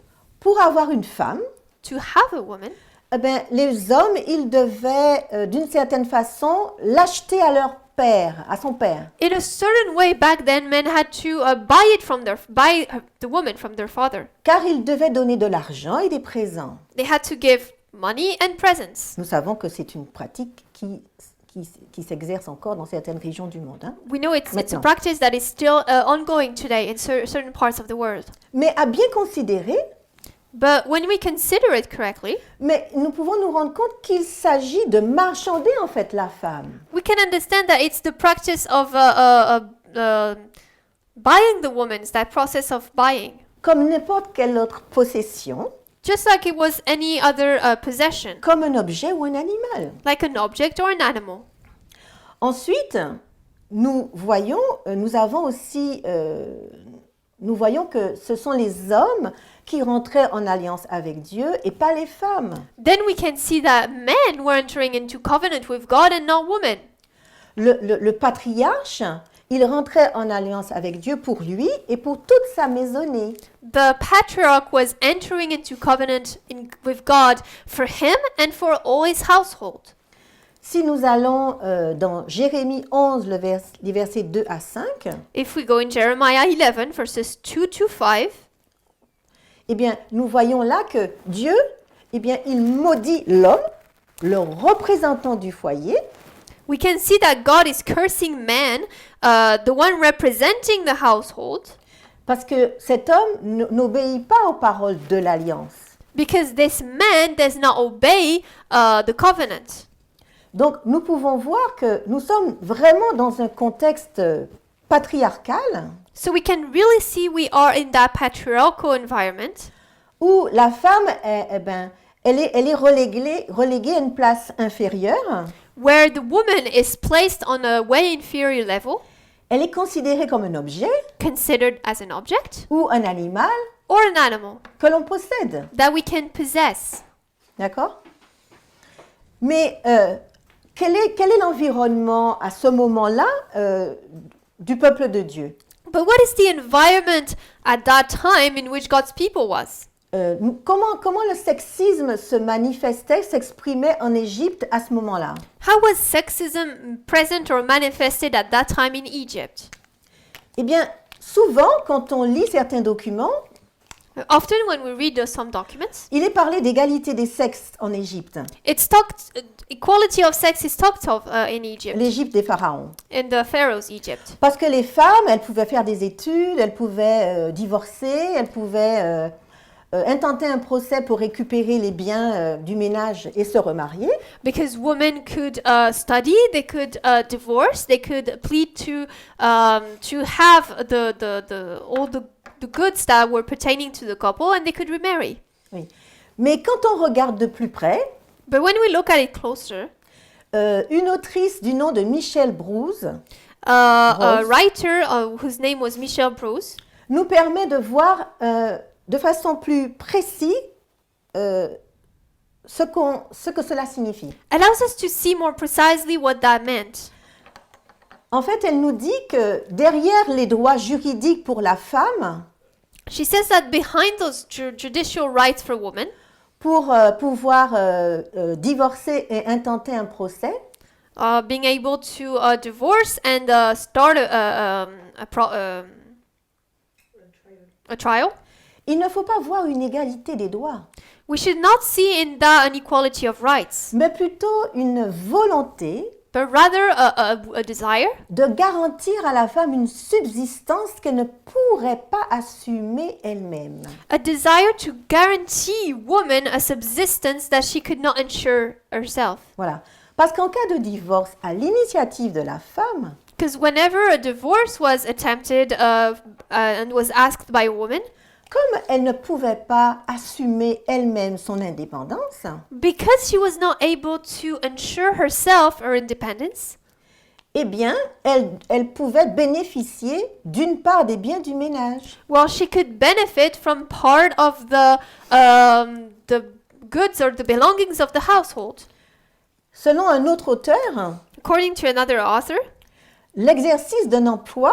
pour avoir une femme, to have a woman, eh ben, les hommes, ils devaient d'une certaine façon l'acheter à leur père, à son père. in a certain way back then, men had to buy the woman from their father. Car ils devaient donner de l'argent et des présents. They had to give money and presents. Nous savons que c'est une pratique qui s'exerce encore dans certaines régions du monde. Hein. We know it's a Maintenant. practice that is still ongoing today in certain parts of the world. Mais à bien considérer, But when we consider it correctly, mais nous pouvons nous rendre compte qu'il s'agit de marchander en fait la femme. we can understand that it's the practice of buying the woman, it's that process of buying. Comme n'importe quelle autre possession, Just like it was any other possession, comme un objet ou un animal. like an object or an animal. Ensuite, nous voyons que ce sont les hommes qui rentraient en alliance avec Dieu et pas les femmes. Then we can see that men were entering into covenant with God and not women. Le patriarche, il rentrait en alliance avec Dieu pour lui et pour toute sa maisonnée. The patriarch was entering into covenant with God for him and for all his household. Si nous allons dans Jérémie 11, les versets 2 à 5, If we go in Jeremiah 11, verses 2 to 5, eh bien, nous voyons là que Dieu, eh bien, il maudit l'homme, le représentant du foyer, we can see that God is cursing man, the one representing the household, parce que cet homme n'obéit pas aux paroles de l'alliance. because this man does not obey the covenant. Donc, nous pouvons voir que nous sommes vraiment dans un contexte patriarcal So we can really see we are in that patriarchal environment où la femme, elle est reléguée à une place inférieure. where the woman is placed on a way inferior level, Elle est considérée comme un objet considered as an object ou un animal or an animal que l'on possède. that we can possess. D'accord? Mais quel est l'environnement à ce moment-là du peuple de Dieu? But what is the environment at that time in which God's people was? Comment le sexisme se manifestait, s'exprimait en Égypte à ce moment-là? How was sexism present or manifested at that time in Egypt? Eh bien, souvent, quand on lit certains documents, Often when we read some documents, il est parlé d'égalité des sexes en Égypte, it's talked, equality of sex is talked of in Egypt, l'Égypte des pharaons. in the Pharaoh's Egypt. Parce que les femmes, elles pouvaient faire des études, elles pouvaient divorcer, elles pouvaient intenter un procès pour récupérer les biens du ménage et se remarier. Because women could study, they could divorce, they could plead to have all the goods that were pertaining to the couple, and they could remarry. Oui. Mais quand on regarde de plus près, But when we look at it closer, une autrice du nom de Michelle Bruce a Bruce. writer whose name was Michelle Bruce nous permet de voir de façon plus précise ce que cela signifie. allows us to see more precisely what that meant. En fait, elle nous dit que derrière les droits juridiques pour la femme, She says that behind those judicial rights for women, pour pouvoir divorcer et intenter un procès, being able to divorce and start a trial, il ne faut pas voir une égalité des droits, we should not see in that an equality of rights, mais plutôt une volonté but rather a desire de garantir à la femme une subsistance qu'elle ne pourrait pas assumer elle-même. a desire to guarantee woman a subsistence that she could not ensure herself. Voilà. Parce qu'en cas de divorce à l'initiative de la femme, Because whenever a divorce was attempted and was asked by a woman, comme elle ne pouvait pas assumer elle-même son indépendance, because she was not able to ensure herself her independence, eh bien, elle pouvait bénéficier d'une part des biens du ménage. well, she could benefit from part of the goods or the belongings of the household. Selon un autre auteur, According to another author, l'exercice d'un emploi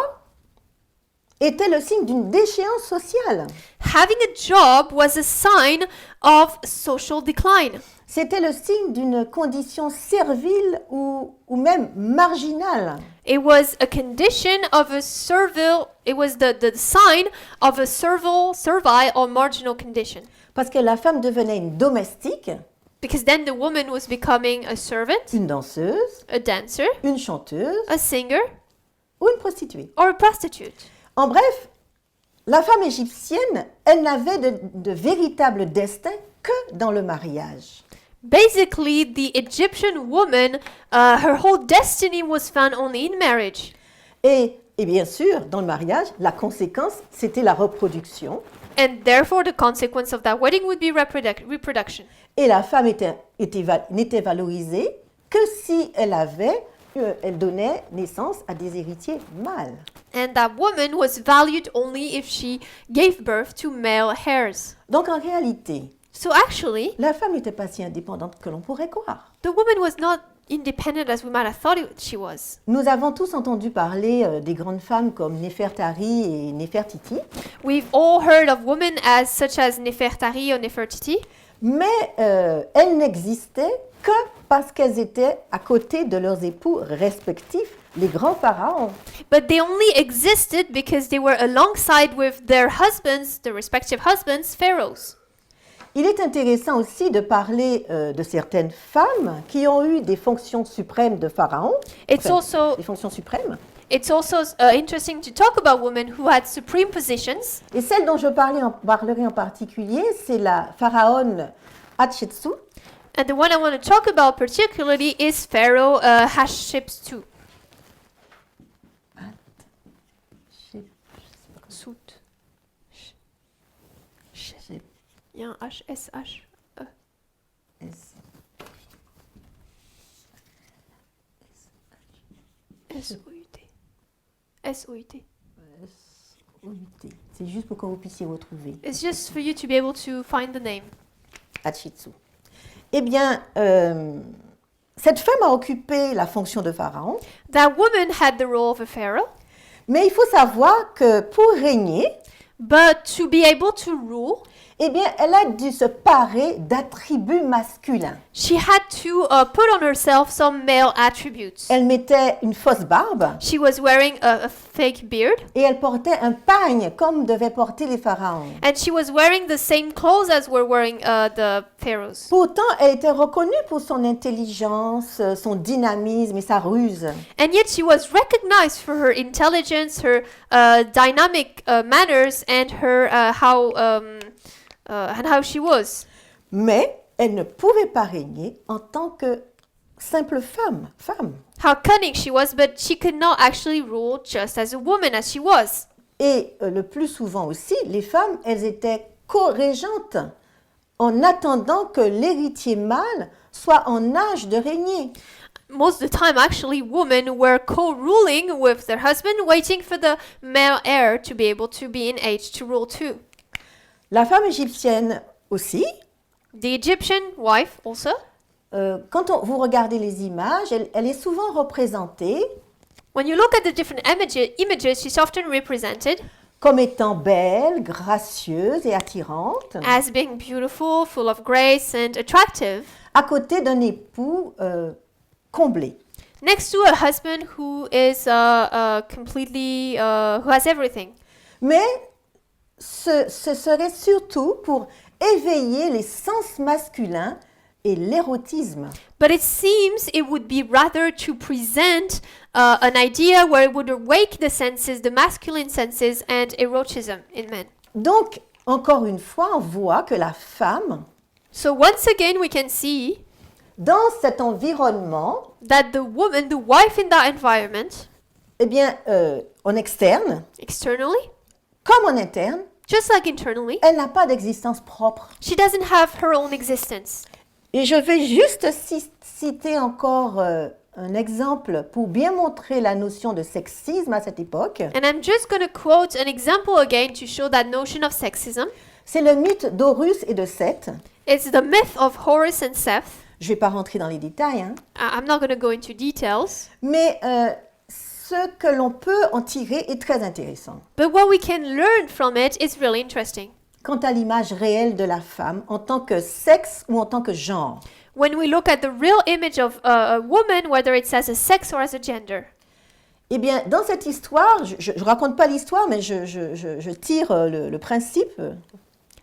était le signe d'une déchéance sociale. having a job was a sign of social decline. C'était le signe d'une condition servile ou même marginale. It was a condition of a servile, it was the sign of a servile or marginal condition. Parce que la femme devenait une domestique, Because then the woman was becoming a servant, une danseuse, a dancer, une chanteuse a singer, ou une prostituée. or a prostitute. En bref, la femme égyptienne, elle n'avait de véritable destin que dans le mariage. Basically, the Egyptian woman, her whole destiny was found only in marriage. Et bien sûr, dans le mariage, la conséquence, c'était la reproduction. And therefore, the consequence of that wedding would be reproduction. Et la femme n'était valorisée que si elle donnait naissance à des héritiers mâles. And that woman was valued only if she gave birth to male heirs. Donc en réalité, So actually, la femme n'était pas si indépendante que l'on pourrait croire. the woman was not independent as we might have thought she was. Nous avons tous entendu parler des grandes femmes comme Néfertari et Néfertiti, We've all heard of women such as Nefertari or Nefertiti, mais elles n'existaient que parce qu'elles étaient à côté de leurs époux respectifs, les grands pharaons. but they only existed because they were alongside with their husbands, their respective husbands, pharaohs. Il est intéressant aussi de parler de certaines femmes qui ont eu des fonctions suprêmes de pharaon, It's also des fonctions suprêmes. interesting to talk about women who had supreme positions. Et celle dont je parlerai en particulier, c'est la pharaone Hatshepsut, And the one I want to talk about particularly is Pharaoh Hatshepsut. Sut. Il y a un H, S-H. S-O-U-T. S-O-U-T. C'est juste pour que vous puissiez retrouver It's just for you to be able to find the name. Hatshepsut. Eh bien, cette femme a occupé la fonction de pharaon, That woman had the role of a pharaoh, mais il faut savoir que pour régner, but to be able to rule, eh bien, elle a dû se parer d'attributs masculins. she had to put on herself some male attributes. Elle mettait une fausse barbe She was wearing a fake beard, et elle portait un pagne comme devaient porter les pharaons. and she was wearing the same clothes as were wearing the pharaohs. Pourtant, elle était reconnue pour son intelligence, son dynamisme et sa ruse. And yet she was recognized for her intelligence, her dynamic manners, and her and how she was. Mais elle ne pouvait pas régner en tant que simple femme. How cunning she was, but she could not actually rule just as a woman as she was. Et le plus souvent aussi, les femmes, elles étaient co-régentes en attendant que l'héritier mâle soit en âge de régner. Most of the time, actually, women were co-ruling with their husband, waiting for the male heir to be able to be in age to rule too. La femme égyptienne aussi, The Egyptian wife also. quand vous regardez les images, elle est souvent représentée When you look at the different images, she's often represented comme étant belle, gracieuse et attirante, as being beautiful, full of grace, and attractive, à côté d'un époux comblé. next to a husband who is completely, who has everything. Mais ce serait surtout pour éveiller les sens masculins et l'érotisme. But it seems it would be rather to present an idea where it would awake the senses, the masculine senses, and erotism in men. Donc, encore une fois, on voit que la femme, So once again, we can see dans cet environnement, that the woman, the wife in that environment, eh bien, en externe, externally, comme en interne, just like internally, elle n'a pas d'existence propre. she doesn't have her own existence. Et je vais juste citer encore un exemple pour bien montrer la notion de sexisme à cette époque. And I'm just going to quote an example again to show that notion of sexism. C'est le mythe d'Horus et de Seth. It's the myth of Horus and Seth. Je ne vais pas rentrer dans les détails, hein. I'm not going to go into details, Mais ce que l'on peut en tirer est très intéressant. but what we can learn from it is really interesting. Quant à l'image réelle de la femme en tant que sexe ou en tant que genre. When we look at the real image of a woman, whether it's as a sex or as a gender. Eh bien, dans cette histoire, je ne raconte pas l'histoire, mais je tire le principe.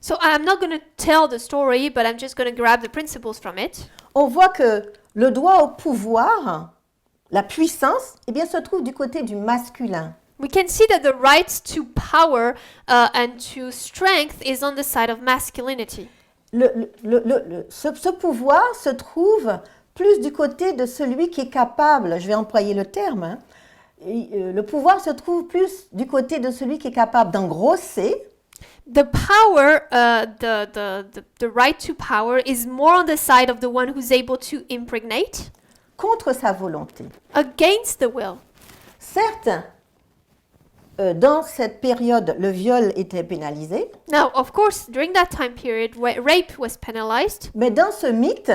So I'm not going to tell the story, but I'm just going to grab the principles from it. On voit que le droit au pouvoir, la puissance, eh bien, se trouve du côté du masculin. We can see that the right to power and to strength is on the side of masculinity. Ce pouvoir se trouve plus du côté de celui qui est capable, je vais employer le terme, hein, le pouvoir se trouve plus du côté de celui qui est capable d'engrosser, The power, the right to power is more on the side of the one who's able to impregnate contre sa volonté. against the will. Certes, dans cette période, le viol était pénalisé, Now, of course, during that time period, rape was penalized, mais dans ce mythe,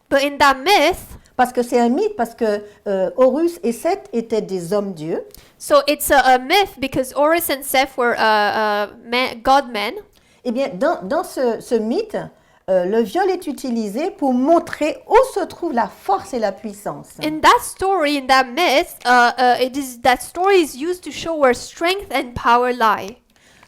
but in that myth, parce que c'est un mythe, parce que Horus et Seth étaient des hommes-dieux, so it's a myth because Horus and Seth were god-men. eh bien, dans ce mythe, le viol est utilisé pour montrer où se trouve la force et la puissance. In that story, in that myth, that story is used to show where strength and power lie.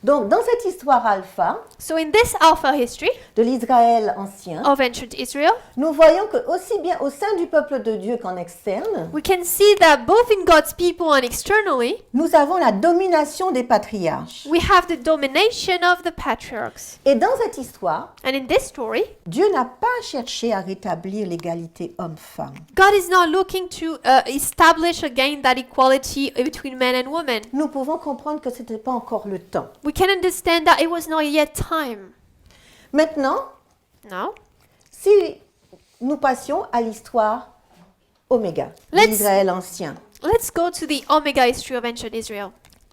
Donc, dans cette histoire alpha So in this Alpha history de l'Israël ancien, of ancient Israel, nous voyons que aussi bien au sein du peuple de Dieu qu'en externe, we can see that both in God's people and externally, nous avons la domination des patriarches. we have the domination of the patriarchs. Et dans cette histoire, And in this story, Dieu n'a pas cherché à rétablir l'égalité homme-femme. God is not looking to establish again that equality between men and women. Nous pouvons comprendre que ce n'était pas encore le temps. We can understand that it was not yet time. Maintenant, Now, si nous passions à l'histoire Oméga, de Let's- l'Israël ancien. let's go to the Omega history of ancient Israel.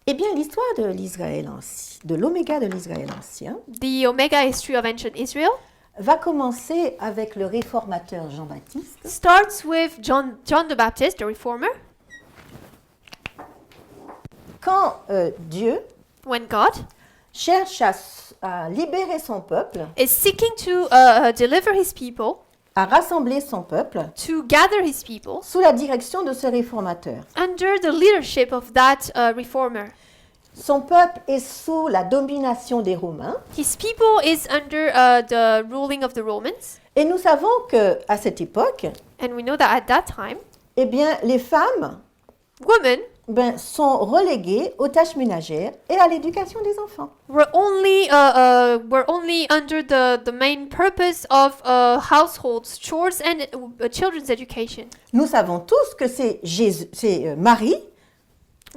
Eh bien, l'histoire de l'Israël ancien, de l'Oméga de l'Israël ancien, The Omega history of ancient Israel va commencer avec le réformateur Jean-Baptiste, starts with John the Baptist, the reformer, quand Dieu when God cherche à libérer son peuple, is seeking to deliver his people, à rassembler son peuple to gather his people sous la direction de ce réformateur. under the leadership of that reformer. Son peuple est sous la domination des Romains His people is under the ruling of the Romans, et nous savons que à cette époque, and we know that at that time, eh bien, les femmes women sont reléguées aux tâches ménagères et à l'éducation des enfants. were only under the main purpose of households, chores, and children's education. Nous savons tous que c'est Marie,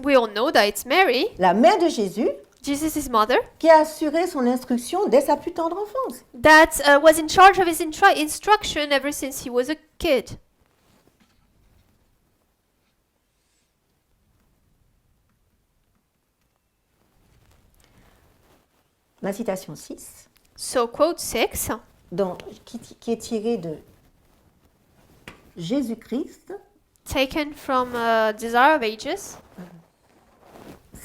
We all know that it's Mary, la mère de Jésus, Jesus' mother, qui a assuré son instruction dès sa plus tendre enfance. that was in charge of his instruction ever since he was a kid. La citation 6, So quote 6, qui est tirée de Jésus-Christ, taken from Desire of Ages,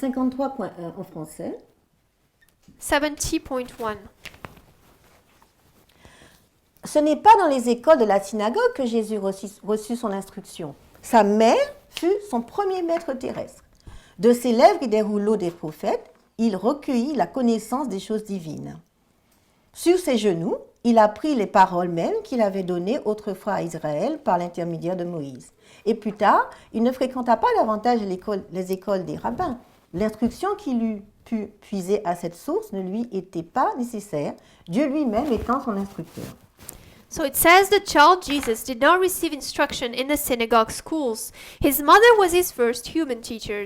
53.1 en français. 70.1. Ce n'est pas dans les écoles de la synagogue que Jésus reçut son instruction. Sa mère fut son premier maître terrestre. De ses lèvres et des rouleaux des prophètes, il recueillit la connaissance des choses divines. Sur ses genoux, il apprit les paroles mêmes qu'il avait données autrefois à Israël par l'intermédiaire de Moïse. Et plus tard, il ne fréquenta pas davantage les écoles des rabbins. L'instruction qu'il eût pu puiser à cette source ne lui était pas nécessaire, Dieu lui-même étant son instructeur. So it says the child Jesus did not receive instruction in the synagogue schools. His mother was his first human teacher.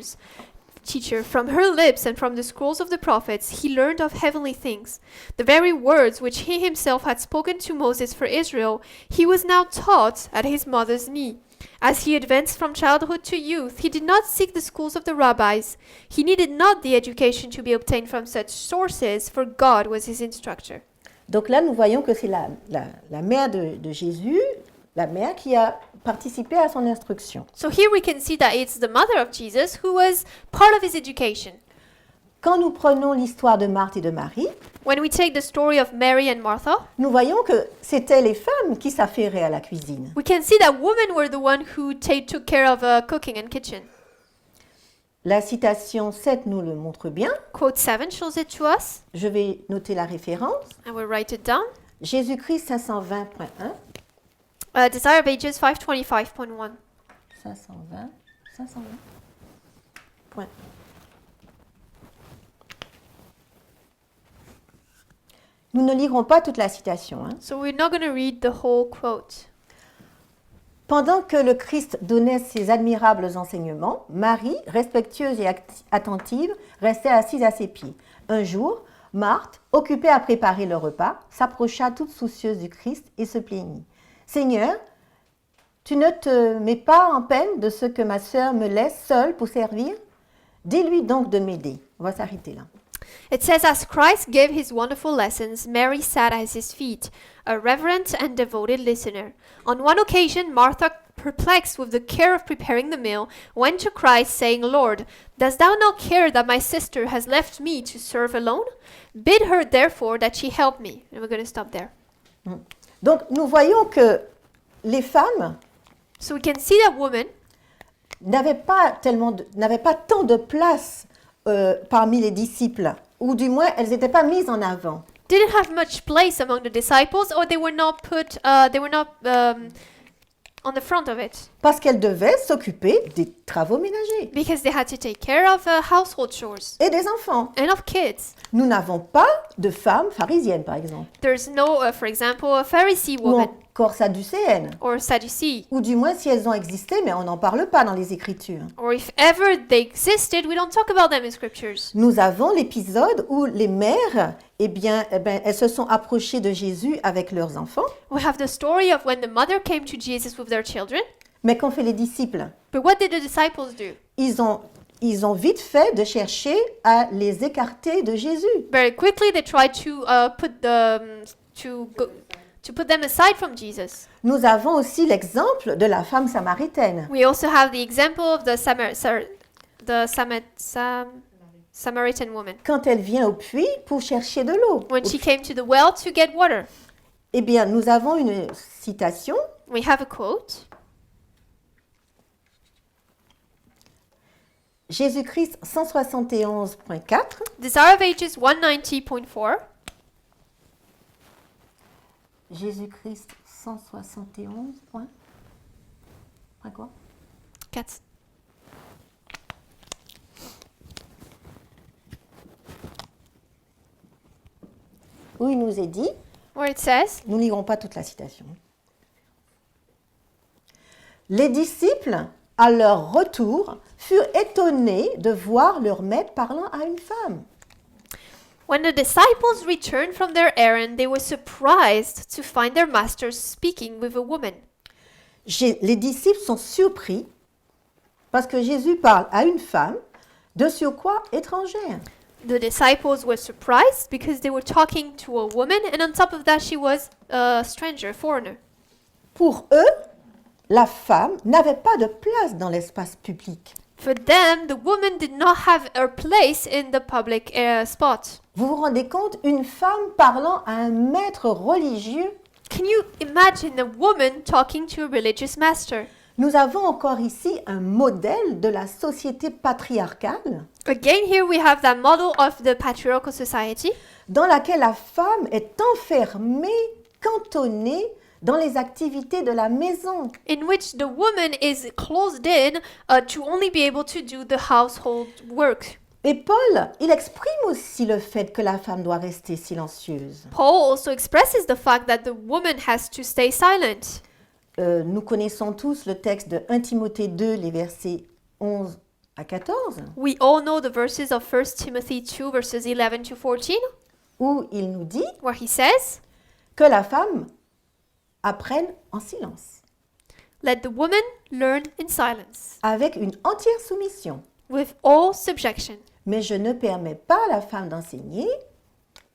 From her lips and from the scrolls of the prophets, he learned of heavenly things. The very words which he himself had spoken to Moses for Israel, he was now taught at his mother's knee. As he advanced from childhood to youth, he did not seek the schools of the rabbis. He needed not the education to be obtained from such sources, for God was his instructor. Donc là, nous voyons que c'est la mère de Jésus, la mère qui a participé à son instruction. So here we can see that it's the mother of Jesus who was part of his education. Quand nous prenons l'histoire de Marthe et de Marie, When we take the story of Mary and Martha, nous voyons que c'était les femmes qui s'affairaient à la cuisine. we can see that women were the one who took care of cooking and kitchen. La citation 7 nous le montre bien. Quote 7 shows it to us. Je vais noter la référence. I will write it down. Jésus-Christ 520.1. Desire of Ages 525.1. 520. Point. Nous ne lirons pas toute la citation. So we're not going to read the whole quote. Pendant que le Christ donnait ses admirables enseignements, Marie, respectueuse et attentive, restait assise à ses pieds. Un jour, Marthe, occupée à préparer le repas, s'approcha toute soucieuse du Christ et se plaignit. « Seigneur, tu ne te mets pas en peine de ce que ma sœur me laisse seule pour servir? Dis-lui donc de m'aider. » On va s'arrêter là. It says, as Christ gave his wonderful lessons, Mary sat at his feet, a reverent and devoted listener. On one occasion, Martha, perplexed with the care of preparing the meal, went to Christ, saying, Lord, dost thou not care that my sister has left me to serve alone? Bid her, therefore, that she help me. And we're going to stop there. Donc, nous voyons que les femmes So we can see that women n'avaient pas tant de place parmi les disciples, ou du moins, elles n'étaient pas mises en avant. didn't have much place among the disciples, or they were not on the front of it, Parce qu'elles devaient s'occuper des travaux ménagers because they had to take care of household chores et des enfants. and of kids. Nous n'avons pas de femmes pharisiennes, par exemple, There's no, for example, a Pharisee ou woman encore sadducéennes, or Sadducee, ou du moins si elles ont existé, mais on n'en parle pas dans les Écritures. or if ever they existed, we don't talk about them in scriptures. Nous avons l'épisode où les mères, elles se sont approchées de Jésus avec leurs enfants, We have the story of when the mother came to Jesus with their children. mais qu'ont fait les disciples? But what did the disciples do? Ils ont vite fait de chercher à les écarter de Jésus. Very quickly, they tried to put them aside from Jesus. Nous avons aussi l'exemple de la femme samaritaine. We also have the example of the Samaritan woman, quand elle vient au puits pour chercher de l'eau. when she came to the well to get water. Eh bien, nous avons une citation. We have a quote. Jésus-Christ 171.4. Desire of Ages 190.4. Jésus-Christ 171. Point quoi? 4. Où il nous est dit, Where it says, nous ne lirons pas toute la citation. Les disciples, à leur retour, furent étonnés de voir leur maître parlant à une femme. when the disciples returned from their errand, they were surprised to find their masters speaking with a woman. Les disciples sont surpris parce que Jésus parle à une femme, de surcroît étrangère. The disciples were surprised because they were talking to a woman, and on top of that, she was a stranger, a foreigner. Pour eux, la femme n'avait pas de place dans l'espace public. For them, the woman did not have a place in the public spot. Vous vous rendez compte, une femme parlant à un maître religieux? Can you imagine a woman talking to a religious master? Nous avons encore ici un modèle de la société patriarcale Again, here we have that model of the patriarchal society dans laquelle la femme est enfermée, cantonnée dans les activités de la maison. in which the woman is closed in to only be able to do the household work. Et Paul, il exprime aussi le fait que la femme doit rester silencieuse. Paul also expresses the fact that the woman has to stay silent. Nous connaissons tous le texte de 1 Timothée 2, les versets 11 à 14, We all know the verses of 1 Timothy 2 verses 11 to 14 où il nous dit where he says, que la femme apprenne en silence, "Let the woman learn in silence, avec une entière soumission. with all subjection. Mais je ne permets pas à la femme d'enseigner,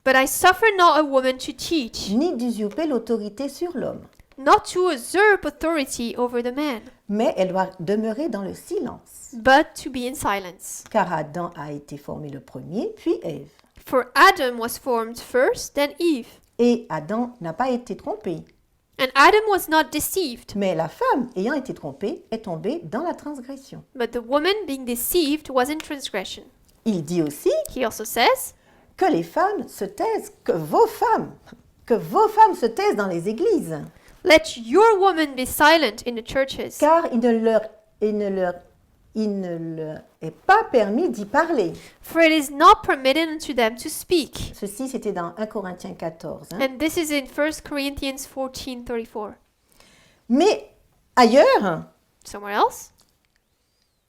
But I suffer not a woman to teach, ni d'usurper l'autorité sur l'homme. not to usurp authority over the man, Mais elle doit demeurer dans le silence. but to be in silence. Car Adam a été formé le premier, puis Ève. For Adam was formed first, then Eve. Et Adam n'a pas été trompé. And Adam was not deceived, Mais la femme, ayant été trompée, est tombée dans la transgression. but the woman being deceived was in transgression. Il dit aussi He also says, que les femmes se taisent, que vos femmes se taisent dans les églises. "Let your woman be silent in the churches, Car il ne leur est pas permis d'y parler. for it is not permitted unto them to speak." Ceci, c'était dans 1 Corinthiens 14. And this is in 1 Corinthians 14:34. Mais ailleurs, Somewhere else,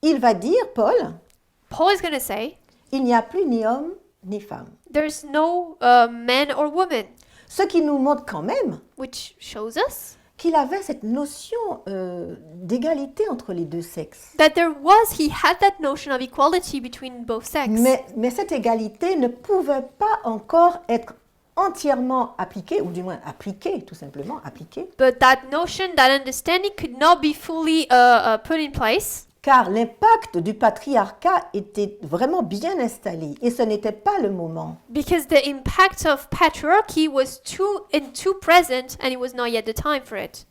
il va dire, Paul, Paul is going to say, il n'y a plus ni homme ni femme. there's no man or woman, Ce qui nous montre quand même which shows us qu'il avait cette notion d'égalité entre les deux sexes. that he had that notion of equality between both sexes. Mais cette égalité ne pouvait pas encore être entièrement appliquée, ou du moins appliquée, tout simplement appliquée, But that notion, that understanding could not be fully put in place car l'impact du patriarcat était vraiment bien installé et ce n'était pas le moment. because the impact of patriarchy was too present and it was not yet the time for it.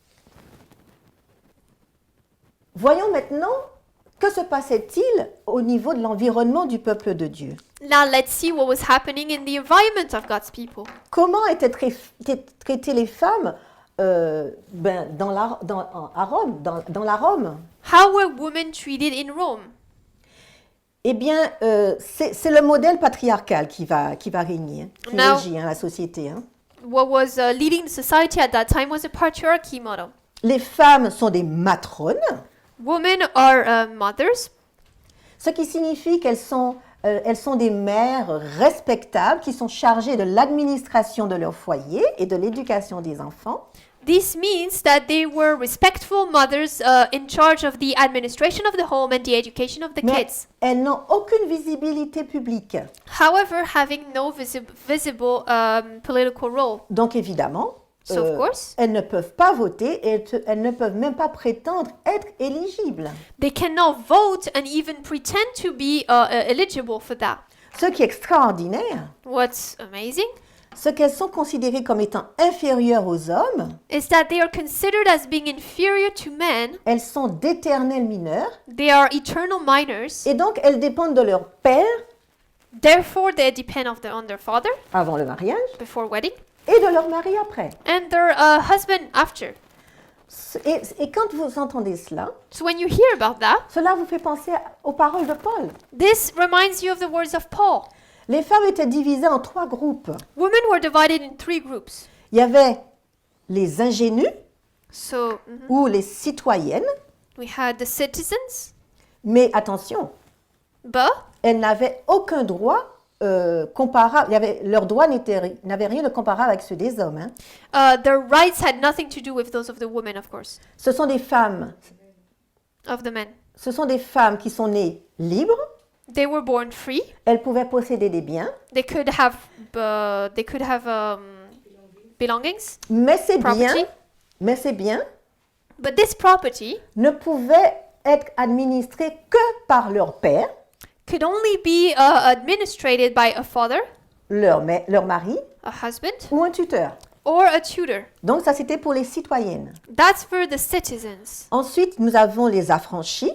Voyons maintenant que se passait-il au niveau de l'environnement du peuple de Dieu. Now let's see what was happening in the environment of God's people. Comment étaient traitées les femmes à Rome, dans la Rome? How were women treated in Rome? Eh bien, c'est le modèle patriarcal qui va régner, qui Now- régit la société. What was leading the society at that time was a patriarchy model. Les femmes sont des matrones, Women are mothers, ce qui signifie qu'elles sont des mères respectables qui sont chargées de l'administration de leur foyer et de l'éducation des enfants. This means that they were respectful mothers in charge of the administration of the home and the education of the Mais kids. elles n'ont aucune visibilité publique. However, having no visible political role. Donc évidemment, So, of course, elles ne peuvent pas voter et elles ne peuvent même pas prétendre être éligibles. they cannot vote and even pretend to be eligible for that. Ce qui est extraordinaire, What's amazing ce qu'elles sont considérées comme étant inférieures aux hommes, is that they are considered as being inferior to men. elles sont d'éternels mineurs, They are eternal minors. et donc elles dépendent de leur père Therefore, they depend on their father avant le mariage before wedding et de leur mari après. and their husband after. Et quand vous entendez cela, So when you hear about that, cela vous fait penser aux paroles de Paul. this reminds you of the words of Paul. Les femmes étaient divisées en 3 groupes. Women were divided in 3 groups. Il y avait les ingénues So ou les citoyennes, we had the citizens, mais attention, but elles n'avaient aucun droit comparable. Leurs droits n'avaient rien de comparable avec ceux des hommes, hein. their rights had nothing to do with those of the women, of course, Ce sont des femmes. of the men. Ce sont des femmes qui sont nées libres. They were born free. Elles pouvaient posséder des biens, They could have belongings, mais ces biens, property. But this property ne pouvaient être administrés que par leur père, could only be administrated by a father, leur mari a husband, ou un tuteur. or a tutor. Donc ça, c'était pour les citoyennes. That's for the citizens. Ensuite, nous avons les affranchis,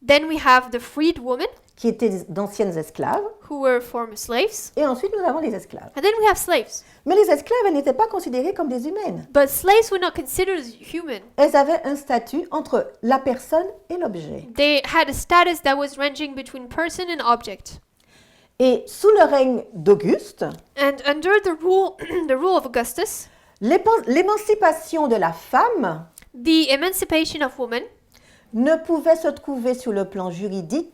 Then we have the freed women, qui étaient d'anciennes esclaves. who were former slaves. Et ensuite, nous avons les esclaves. And then we have slaves. Mais les esclaves, elles n'étaient pas considérées comme des humaines. But slaves were not considered as human. Elles avaient un statut entre la personne et l'objet. They had a status that was ranging between person and object. Et sous le règne d'Auguste, And under the rule of Augustus, l'émancipation de la femme the emancipation of women ne pouvait se trouver sur le plan juridique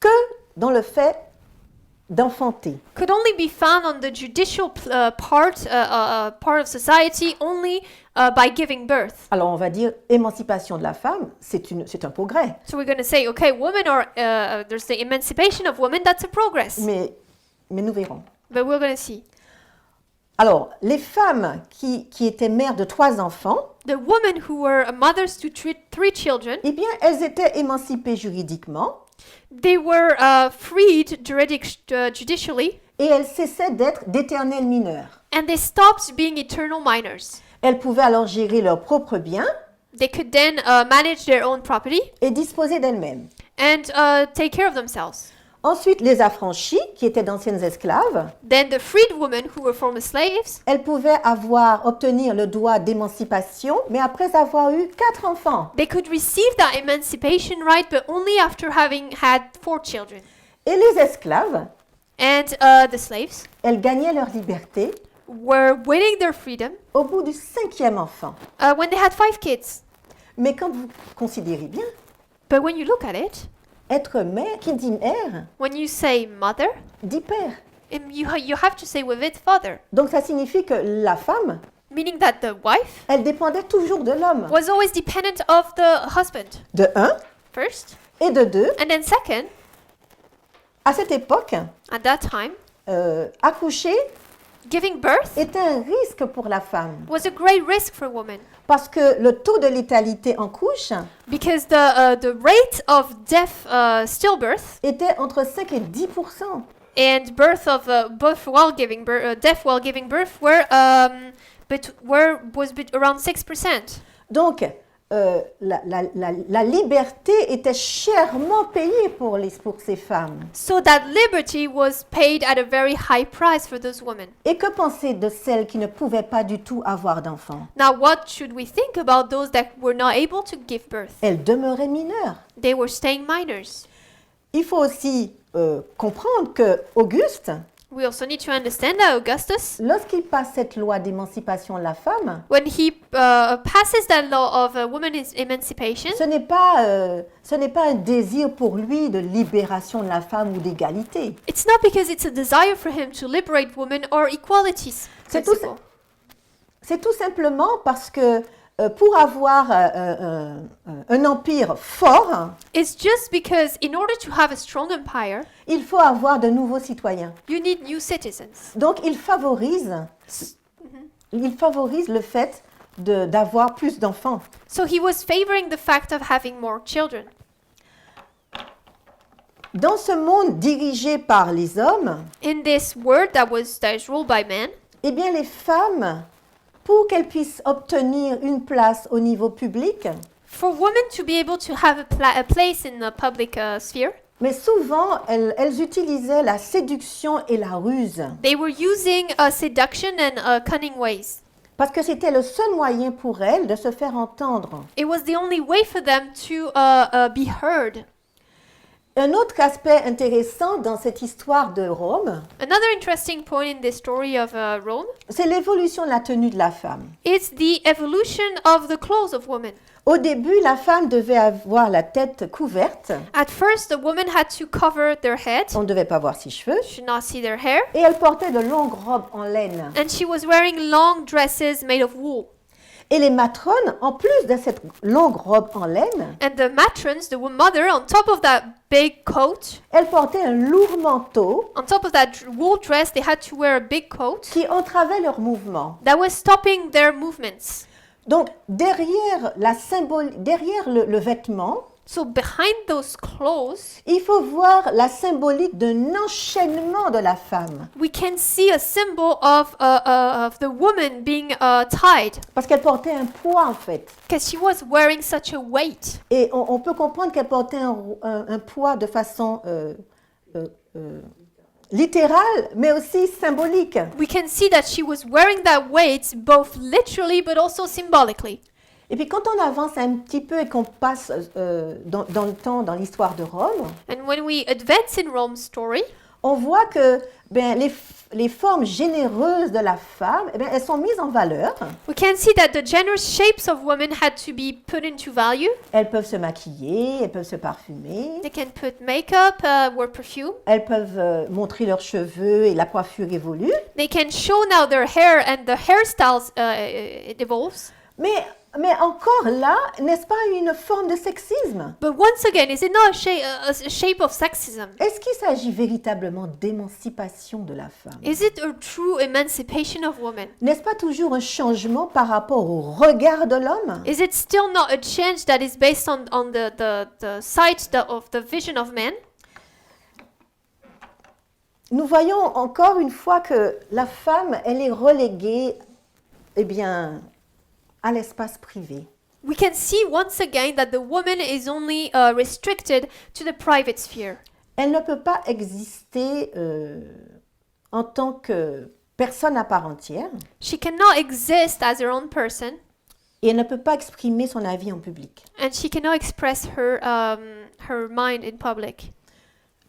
que dans le fait d'enfanter. could only be found on the judicial part of society only by giving birth. Alors on va dire émancipation de la femme, c'est un progrès. So we're going to say, okay, women are there's the emancipation of women. That's a progress. Mais nous verrons. But we're going to see Alors, les femmes qui étaient mères de 3 enfants, the women who were mothers to 3 children. eh bien, elles étaient émancipées juridiquement They were freed judicially, et elles cessaient d'être d'éternelles mineures. and they stopped being eternal minors. Elles pouvaient alors gérer leurs propres biens They could then manage their own property et disposer d'elles-mêmes. and take care of themselves. Ensuite, les affranchis, qui étaient d'anciennes esclaves, Then the freed women who were former slaves, elles pouvaient obtenir le droit d'émancipation, mais après avoir eu 4 enfants. they could receive that emancipation right, but only after having had 4 children. Et les esclaves, And the slaves elles gagnaient leur liberté were winning their freedom au bout du 5e enfant. when they had 5 kids. Mais quand vous considérez bien, But when you look at it, être mère, qui dit mère, when you say mother, dit père. you have to say with it father, Donc ça signifie que la femme, meaning that the wife elle dépendait toujours de l'homme. was always dependent of the husband De 1 first, et de 2. and then second, À cette époque, at that time, accoucher giving birth était un risque pour la femme. was a great risk for women Parce que le taux de létalité en couche because the rate of stillbirth était entre 5 et 10%. and birth of death while giving birth was around 6%. Donc, la liberté était chèrement payée pour ces femmes. So that liberty was paid at a very high price for those women. Et que penser de celles qui ne pouvaient pas du tout avoir d'enfants? Now, what should we think about those that were not able to give birth? Elles demeuraient mineures. They were staying minors. Il faut aussi comprendre que Auguste, We also need to understand that Augustus, lorsqu'il passe cette loi d'émancipation de la femme, when he passes that law of women's emancipation, ce n'est pas un désir pour lui de libération de la femme ou d'égalité. it's not because it's a desire for him to liberate women or equality C'est tout, principle. c'est tout simplement parce que pour avoir un empire fort, It's just because in order to have a strong empire, il faut avoir de nouveaux citoyens. you need new citizens. Donc il favorise le fait d'avoir plus d'enfants. So he was favoring the fact of having more children. Dans ce monde dirigé par les hommes, in this world that is ruled by men, eh bien les femmes, pour qu'elles puissent obtenir une place au niveau public, for women to be able to have a place in the public sphere, mais souvent elles utilisaient la séduction et la ruse, they were using seduction and cunning ways. parce que c'était le seul moyen pour elles de se faire entendre. It was the only way for them to be heard. Un autre aspect intéressant dans cette histoire de Rome, Another interesting point in the story of Rome c'est l'évolution de la tenue de la femme. is the evolution of the clothes of women. Au début, la femme devait avoir la tête couverte, At first, the women had to cover their head, on ne devait pas voir ses cheveux, should not see their hair, et elle portait de longues robes en laine. and she was wearing long dresses made of wool. Et les matrones, en plus de cette longue robe en laine, And the matrons, the mother, on top of that big coat, elles portaient un lourd manteau on top of that wool dress, they had to wear a big coat qui entravait leurs mouvements. that was stopping their movements. Donc, derrière le vêtement, So behind those clothes, il faut voir la symbolique d'un enchaînement de la femme. we can see a symbol of the woman being tied, Parce qu'elle portait un poids, en fait. because she was wearing such a weight. Et on peut comprendre qu'elle portait un poids de façon littérale, mais aussi symbolique. We can see that she was wearing that weight both literally but also symbolically. Et puis quand on avance un petit peu et qu'on passe dans le temps, dans l'histoire de Rome, And when we advance in Rome's story, on voit que les formes généreuses de la femme, eh bien, elles sont mises en valeur. we can see that the generous shapes of women had to be put into value. Elles peuvent se maquiller, elles peuvent se parfumer, They can put makeup, wear perfume. elles peuvent montrer leurs cheveux et la coiffure évolue. They can show now their hair and the hairstyles it evolves. Mais encore là, n'est-ce pas une forme de sexisme? But once again, is it not a shape of sexism? Est-ce qu'il s'agit véritablement d'émancipation de la femme? Is it a true emancipation of women? N'est-ce pas toujours un changement par rapport au regard de l'homme? Is it still not a change that is based on the sight of the vision of men? Nous voyons encore une fois que la femme, elle est reléguée, eh bien, à l'espace privé. We can see once again that the woman is only restricted to the private sphere. Elle ne peut pas exister en tant que personne à part entière She cannot exist as her own person, et elle ne peut pas exprimer son avis en public. and she cannot express her mind in public.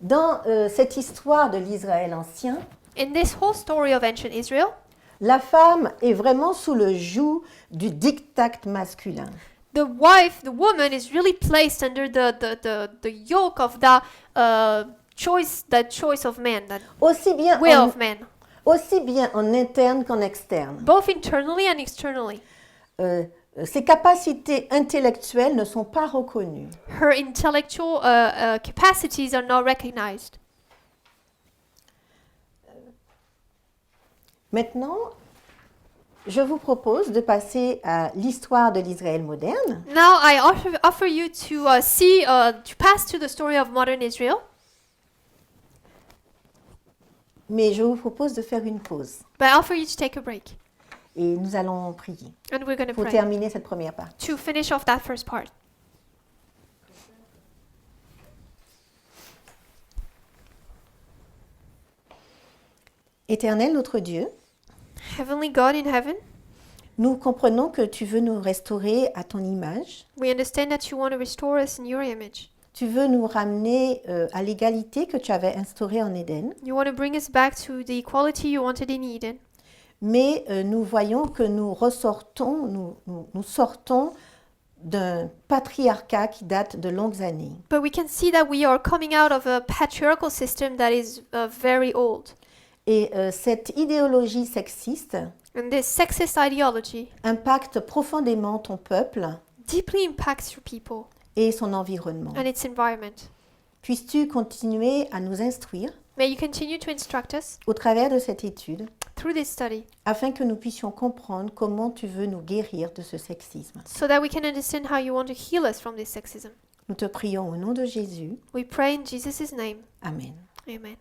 Dans cette histoire de l'Israël ancien, In this whole story of ancient Israel, la femme est vraiment sous le joug du diktat masculin. the woman is really placed under the yoke of that choice of man, that Aussi bien, will of man, aussi bien en interne qu'en externe. both internally and externally. Ses capacités intellectuelles ne sont pas reconnues. Her intellectual capacities are not recognized. Maintenant, je vous propose de passer à l'histoire de l'Israël moderne. Now I offer you to to pass to the story of modern Israel, Mais je vous propose de faire une pause but I offer you to take a break, et nous allons prier and we're going to pour pray terminer cette première partie. to finish off that first part. Éternel notre Dieu, Heavenly God in heaven, nous comprenons que tu veux nous restaurer à ton image. we understand that you want to restore us in your image. Tu veux nous ramener à l'égalité que tu avais instaurée en Éden. You want to bring us back to the equality you wanted in Eden. Mais nous voyons que nous sortons d'un patriarcat qui date de longues années. But we can see that we are coming out of a patriarchal system that is very old. Et cette idéologie sexiste And this sexist ideology impacte profondément ton peuple deeply impacts your people et son environnement. and its environment. Puisses-tu continuer à nous instruire May you continue to instruct us au travers de cette étude through this study afin que nous puissions comprendre comment tu veux nous guérir de ce sexisme. so that we can understand how you want to heal us from this sexism. Nous te prions au nom de Jésus. We pray in Jesus' name. Amen. Amen.